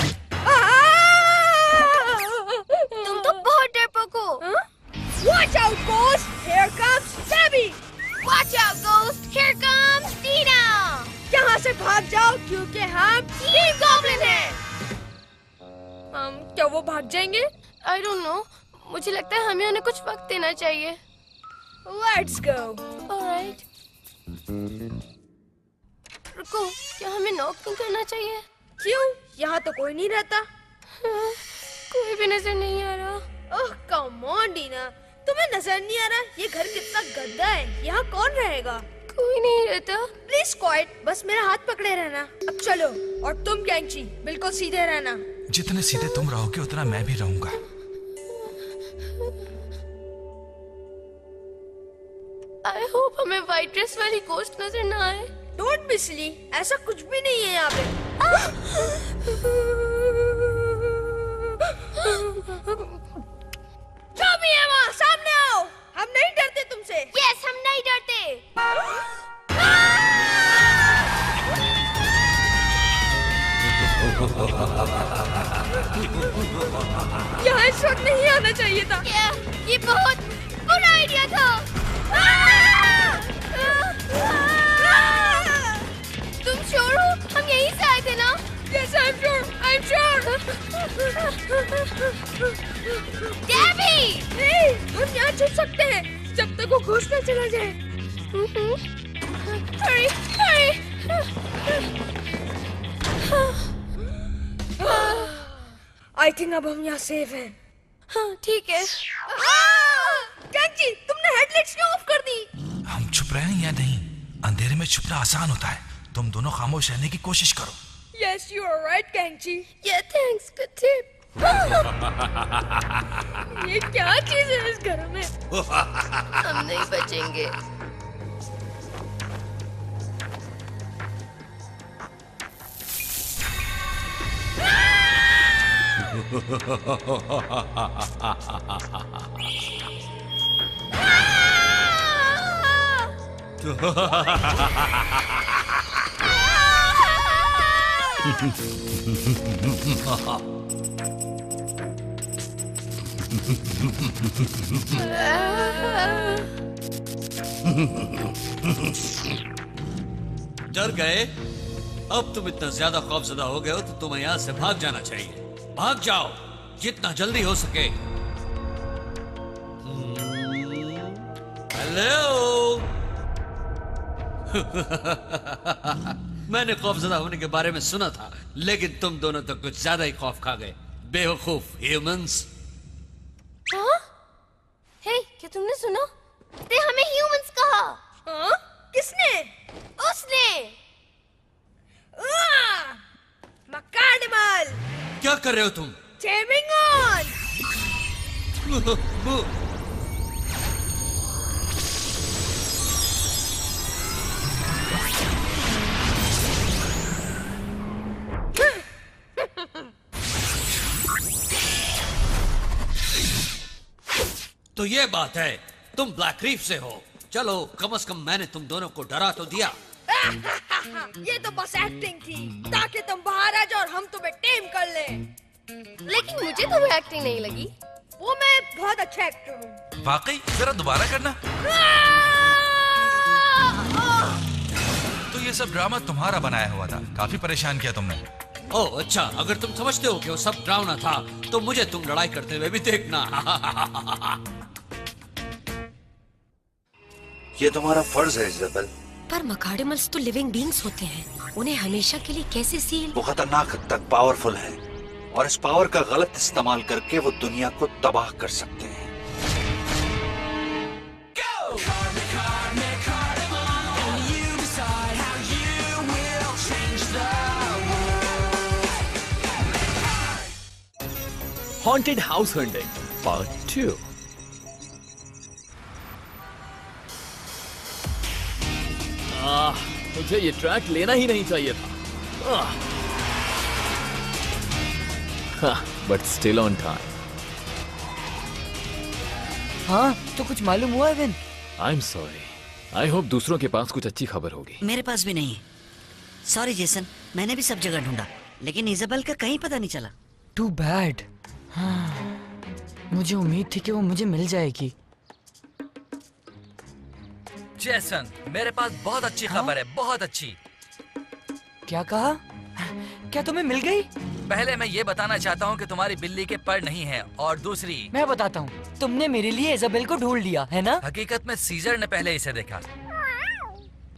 तुम तो बहुत डरपोक हो। Watch out, Ghost! Here comes Debbie! Watch out, Ghost! Here comes Tina! यहाँ से भाग जाओ, क्योंकि हम टीम गॉब्लिन हैं। क्या वो भाग जाएंगे? I don't know. मुझे लगता है हमें उन्हें कुछ वक्त देना चाहिए। Let's go. Alright. रुको, क्या हमें नॉक नहीं करना चाहिए? क्यों? यहाँ तो कोई नहीं रहता। कोई भी नजर नहीं आ रहा। ओह कम ऑन डीना, तुम्हें नजर नहीं आ रहा? ये घर कितना गंदा है, यहाँ कौन रहेगा? कोई नहीं रहता। प्लीज क्वाइट, बस मेरा हाथ पकड़े रहना। अब चलो, और तुम कैंची बिल्कुल सीधे रहना। जितने सीधे तुम रहोगे उतना मैं भी रहूंगा। I hope हमें व्हाइट ड्रेस वाली गोस्ट नजर ना आए। डोंट बी सिली, ऐसा कुछ भी नहीं है यहाँ पे। जो भी है वहाँ, सामने आओ। हम नहीं डरते तुमसे। यस, हम नहीं डरते। यहाँ इस वक्त नहीं आना चाहिए था। ये बहुत बुरा आइडिया था। तुम श्योर हो? हम यहीं से आए थे ना? Yes, I'm sure. I'm sure. Debbie! Hey, हम यहाँ छुप सकते हैं जब तक वो घुस न चला जाए। Hurry, hurry. I think अब हम यहाँ सेफ हैं। हाँ, ठीक है। कैंची, तुमने हेडलाइट्स क्यों ऑफ कर दी? हम छुप रहे हैं या नहीं? अंधेरे में छुपना आसान होता है। तुम दोनों खामोश रहने की कोशिश करो। Yes, you are right, कैंची। Yeah, thanks. Good tip. ये क्या चीज है इस घर में? हम नहीं बचेंगे। डर गए? अब तुम इतना ज्यादा खौफजदा हो गए हो तो तुम्हें यहाँ से भाग जाना चाहिए। भाग जाओ जितना जल्दी हो सके। हेलो। मैंने खौफजदा होने के बारे में सुना था, लेकिन तुम दोनों तो कुछ ज्यादा ही खौफ खा गए। बेवकूफ ह्यूमंस। हाँ? हे, क्या तुमने सुना? उसने हमें ह्यूमंस कहा। हाँ? किसने? उसने। मकार्डिमल। क्या कर रहे हो तुम? Taming on. तो ये बात है, तुम ब्लैक रीफ से हो। चलो, कम से कम मैंने तुम दोनों को डरा तो दिया। ये तो बस एक्टिंग थी, ताकि तुम बाहर आ जाओ और हम तुम्हें टेम कर लें। लेकिन मुझे तो वो एक्टिंग नहीं लगी। वो मैं बहुत अच्छा एक्टर हूँ। वाकई? जरा दोबारा करना। तो ये सब ड्रामा तुम्हारा बनाया हुआ था, काफी परेशान किया तुमने। ओह अच्छा, अगर तुम समझते हो कि वो सब ड्रामा था, तो मुझे तुम लड़ाई करते हुए भी देखना। ये तुम्हारा फर्ज है इज़ाबेल। पर मकार्डिमल्स तो लिविंग बीइंग्स होते हैं, उन्हें हमेशा के लिए कैसे सील? वो खतरनाक हद तक पावरफुल है और इस पावर का गलत इस्तेमाल करके वो दुनिया को तबाह कर सकते हैं। Haunted house hunting part 2। मुझे ये ट्रैक लेना ही नहीं चाहिए था, बट स्टिल ऑन टाइम। हाँ, तो कुछ मालूम हुआ even? I am sorry. I hope दूसरों के पास कुछ अच्छी खबर होगी। मेरे पास भी नहीं। सॉरी जेसन, मैंने भी सब जगह ढूंढा, लेकिन इज़ाबेल का कहीं पता नहीं चला। Too bad. हाँ, मुझे उम्मीद थी कि वो मुझे मिल जाएगी। जेसन, मेरे पास बहुत अच्छी खबर है, बहुत अच्छी। क्या कहा? क्या तुम्हें मिल गई? पहले मैं ये बताना चाहता हूँ कि तुम्हारी बिल्ली के पर नहीं है, और दूसरी मैं बताता हूँ, तुमने मेरे लिए इज़ाबेल को ढूंढ लिया है ना? हकीकत में सीजर ने पहले इसे देखा।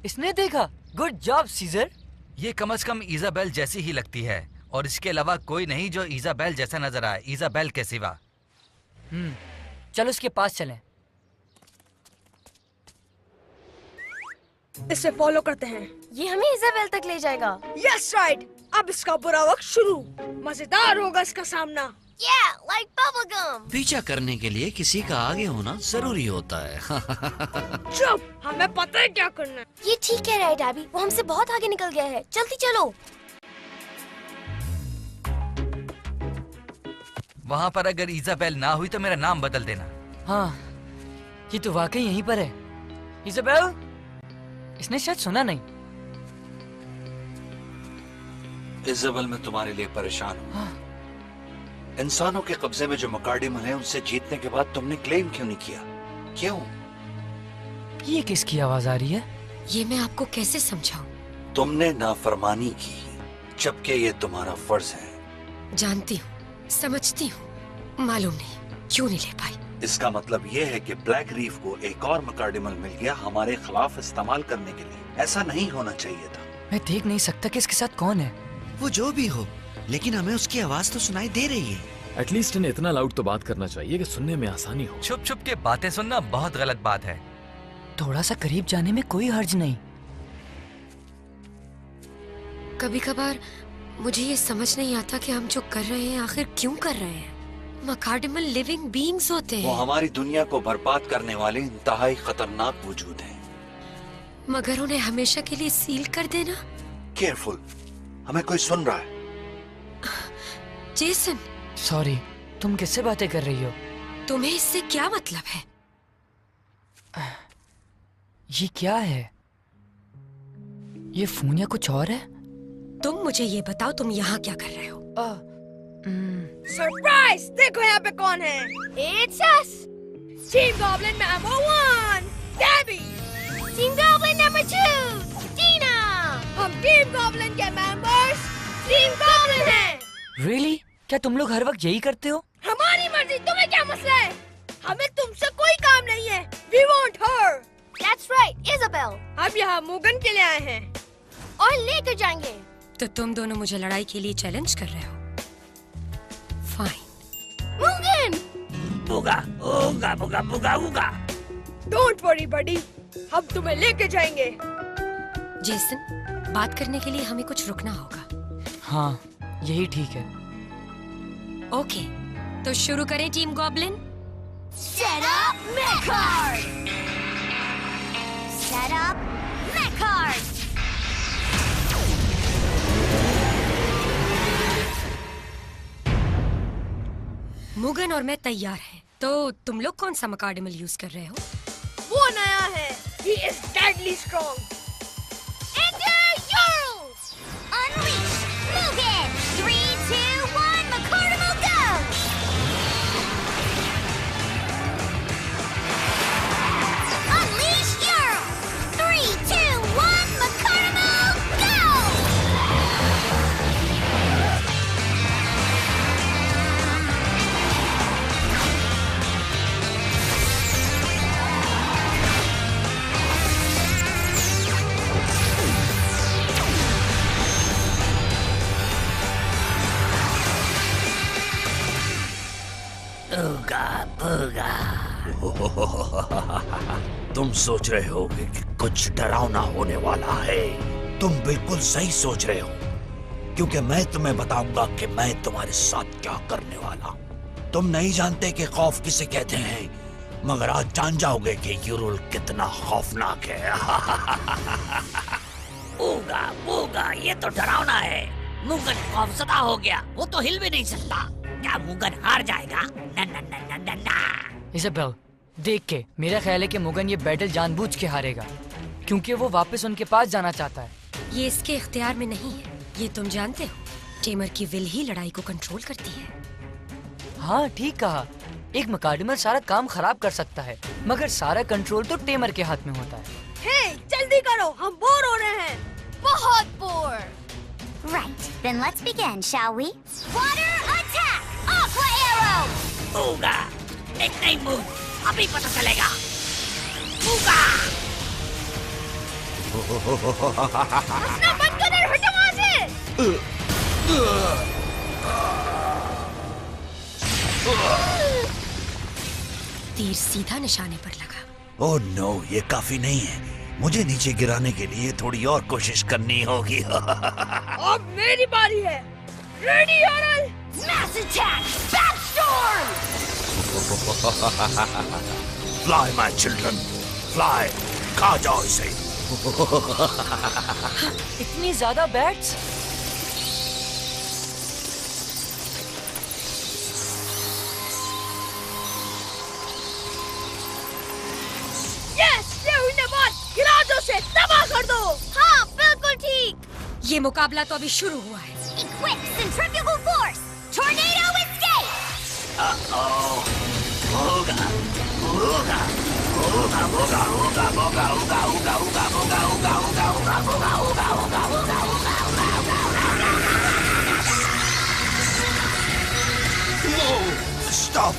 इसने देखा? Good job Caesar. ये कम से कम इज़ाबेल जैसी ही लगती है, और इसके अलावा कोई नहीं जो इज़ाबेल जैसा नजर आए, इज़ाबेल के सिवा। चलो उसके पास चलें। इसे फॉलो करते हैं। ये हमें इज़ाबेल तक ले जाएगा। Yes right. अब इसका बुरा वक्त शुरू। मजेदार होगा इसका सामना। Yeah, like bubblegum. पीछा करने के लिए किसी का आगे होना जरूरी होता है। चुप, हमें पता है क्या करना है। ये ठीक है राइट एबी, वो हमसे बहुत आगे निकल गया है। जल्दी चलो। वहाँ पर अगर इज़ाबेल ना हुई तो मेरा नाम बदल देना। हाँ, ये तो वाकई यहीं पर है। इज़ाबेल? इसने शायद सुना नहीं। इज़ाबेल, मैं तुम्हारे लिए परेशान हूँ। इंसानों के कब्जे में जो मकार्डिमल है, उनसे जीतने के बाद तुमने क्लेम क्यों नहीं किया? क्यों? ये किसकी आवाज आ रही है? ये मैं आपको कैसे समझाऊं? तुमने नाफरमानी की, जबकि ये तुम्हारा फर्ज है। जानती हूँ, समझती हूँ, मालूम नहीं क्यों नहीं ले पाई। इसका मतलब ये है कि ब्लैक रीफ को एक और मकार्डिमल मिल गया हमारे खिलाफ इस्तेमाल करने के लिए। ऐसा नहीं होना चाहिए था। मैं देख नहीं सकता कि इसके साथ कौन है। वो जो भी हो, लेकिन हमें उसकी आवाज तो सुनाई दे रही है। एटलीस्ट इन्हें इतना लाउड तो बात करना चाहिए कि सुनने में आसानी हो। छुप छुप के बातें सुनना बहुत गलत बात है। थोड़ा सा करीब जाने में कोई हर्ज नहीं। कभी कभार मुझे ये समझ नहीं आता कि हम जो कर रहे हैं आखिर क्यों कर रहे हैं। मकार्डिमल लिविंग बीइंग्स होते हैं। वो हमारी दुनिया को बर्बाद करने वाले इंतहाई खतरनाक वजूद हैं। मगर उन्हें हमेशा के लिए सील कर देना। केयरफुल, हमें कोई सुन रहा है। जेसन, सॉरी, तुम किससे बातें कर रही हो? तुम्हें इससे क्या मतलब है? ये क्या है? ये फोन या कुछ और है? तुम मुझे ये बताओ, तुम यहाँ क्या कर रहे हो? सरप्राइज! देखो यहाँ पे कौन है? It's us! Team Goblin number 1, Debbie! Team Goblin number 2, Dina! हम Team Goblin के members, Team Goblin हैं! Really? क्या तुम लोग हर वक्त यही करते हो? हमारी मर्जी, तुम्हें क्या मसला है? हमें तुमसे कोई काम नहीं है। We want her! That's right, Isabel. हम यहाँ मुगन के लिए आए हैं और लेकर जाएंगे। तो तुम दोनों मुझे लड़ाई के लिए चैलेंज कर रहे हो? फाइन। मुगन! बुगा, बुगा, बुगा, बुगा, बुगा। Don't worry, buddy. हम तुम्हें लेके जाएंगे। जेसन, बात करने के लिए हमें कुछ रुकना होगा। हाँ, यही ठीक है। ओके, तो शुरू करें team goblin. Set up Mechard! Set up Mechard! Mugen और मैं तैयार हैं। तो तुम लोग कौन सा मकार्डिमल यूज कर रहे हो? वो नया है। He is deadly strong. Enter Euros! Unleash Mugen! 3, 2, 1, Macardimal go! Unleash Euros! 3, 2, 1, Macardimal go! बुगा, बुगा। तुम सोच रहे होगे कि कुछ डरावना होने वाला है। तुम बिल्कुल सही सोच रहे हो, क्योंकि मैं तुम्हें बताऊंगा कि मैं तुम्हारे साथ क्या करने वाला हूं। तुम नहीं जानते कि खौफ किसे कहते हैं, मगर आज जान जाओगे कि यूरुल कितना खौफनाक है। बुगा, बुगा, ये तो डरावना है। मुगन खौफजदा हो गया, वो तो हिल भी नहीं सकता। क्या मुगन हार जाएगा? न न न न न न। इज़ाबेल, देख के मेरा ख्याल है कि मुगन ये बैटल जानबूझ के हारेगा, क्योंकि वो वापस उनके पास जाना चाहता है। ये इसके इख्तियार में नहीं है, ये तुम जानते हो। टेमर की विल ही लड़ाई को कंट्रोल करती है। हाँ, ठीक कहा। एक मकार्डिमल सारा काम खराब कर सकता है, मगर सारा कंट्रोल तो टेमर के हाथ में होता है। हे, जल्दी करो, हम बोर हो रहे हैं। बहुत bore. Right, then let's begin, shall we? Water attack! Aqua arrow! बुगा, एक नई मूव, अभी पता चलेगा। बुगा! हंसना बंद कर दे, हटो वहाँ से। तीर सीधा निशाने पर लगा। ओह नो, ये काफी नहीं है। मुझे नीचे गिराने के लिए थोड़ी और कोशिश करनी होगी। अब मेरी बारी है। Ready यूरुल? Mass attack! Bat storm! Fly, my children, fly! खा जाओ इसे। इतनी ज्यादा बैट्स? यस, ये हुई ना बात। गिरा दो से, तबाह कर दो। हाँ, बिल्कुल ठीक। ये मुकाबला तो अभी शुरू हुआ है। Equip centrifugal force! Tornado escape! होगा, होगा, होगा, होगा, होगा, होगा, होगा, होगा, होगा, होगा, होगा, होगा, होगा, होगा, होगा, होगा, होगा, होगा। No! Stop!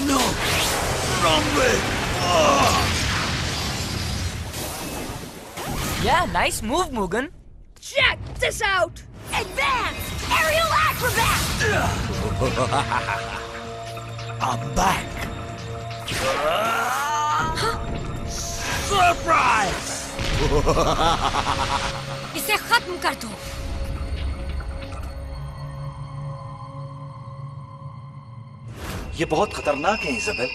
No! Wrong way! Yeah, nice move, Mugen. Check this out. Advance! Aerial acrobat! I'm back! Surprise! इसे खत्म कर दो। ये बहुत खतरनाक है इज़ाबेल।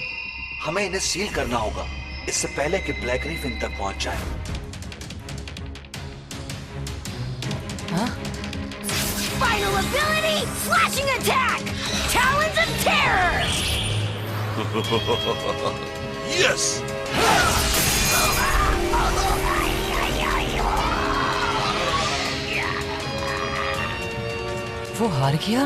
हमें इन्हें सील करना होगा इससे पहले कि ब्लैक रीफ इन तक पहुंच जाए। हाँ? Final ability, flashing attack! Talons of Terror! Yes! वो हार गया?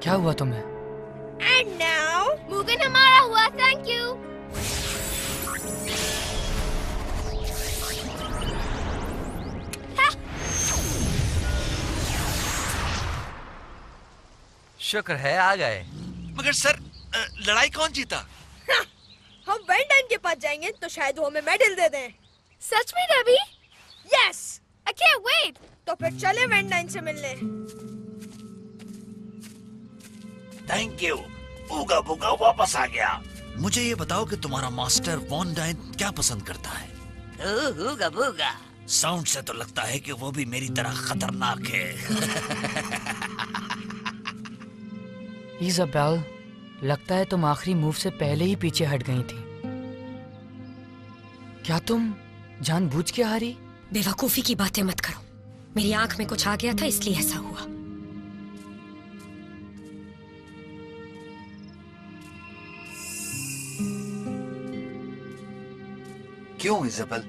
क्या हुआ तुम्हें? And now, मुगन हमारा हुआ, thank you. शुक्र है आ गए। मगर सर, लड़ाई कौन जीता? हम वेंडाइन के पास जाएंगे तो शायद वो हमें मेडल दे दें। सच में डबी? Yes! I can't wait. तो फिर चले वेंडाइन से मिलने। Thank you. ऊगा बुगा वापस आ गया। मुझे ये बताओ कि तुम्हारा मास्टर वॉन डाइन क्या पसंद करता है? ऊगा बुगा। साउंड से तो लगता है कि वो भी मेरी तरह खतरनाक है। इज़ाबेल, लगता है तुम आखिरी मूव से पहले ही पीछे हट गई थी। क्या तुम जानबूझ के हारी? बेवकूफी की बातें मत करो। मेरी आंख में कुछ आ गया था इसलिए ऐसा हुआ। क्यों इज़ाबेल?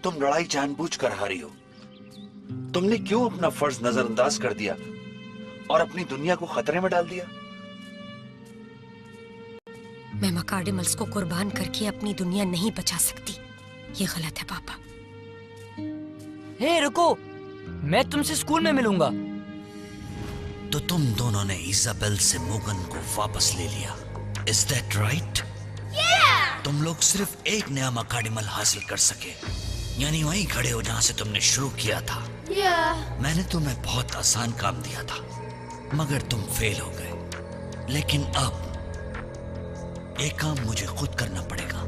तुम लड़ाई जानबूझकर हारी हो। तुमने क्यों अपना फर्ज नजरअंदाज कर दिया और अपनी दुनिया को खतरे में डाल दिया? मैं मकार्डिमल्स को कुर्बान करके अपनी दुनिया नहीं बचा सकती। ये गलत है पापा। हे रुको, मैं तुमसे स्कूल में मिलूंगा। तो तुम दोनों ने इज़ाबेल से मुगन को वापस ले लिया। Is that right? तुम लोग सिर्फ एक नया मकार्डिमल हासिल कर सके, यानी वहीं खड़े हो जहां से तुमने शुरू किया था। मैंने तुम्हें बहुत आसान काम दिया था, मगर तुम फेल हो गए। लेकिन अब ये काम मुझे खुद करना पड़ेगा।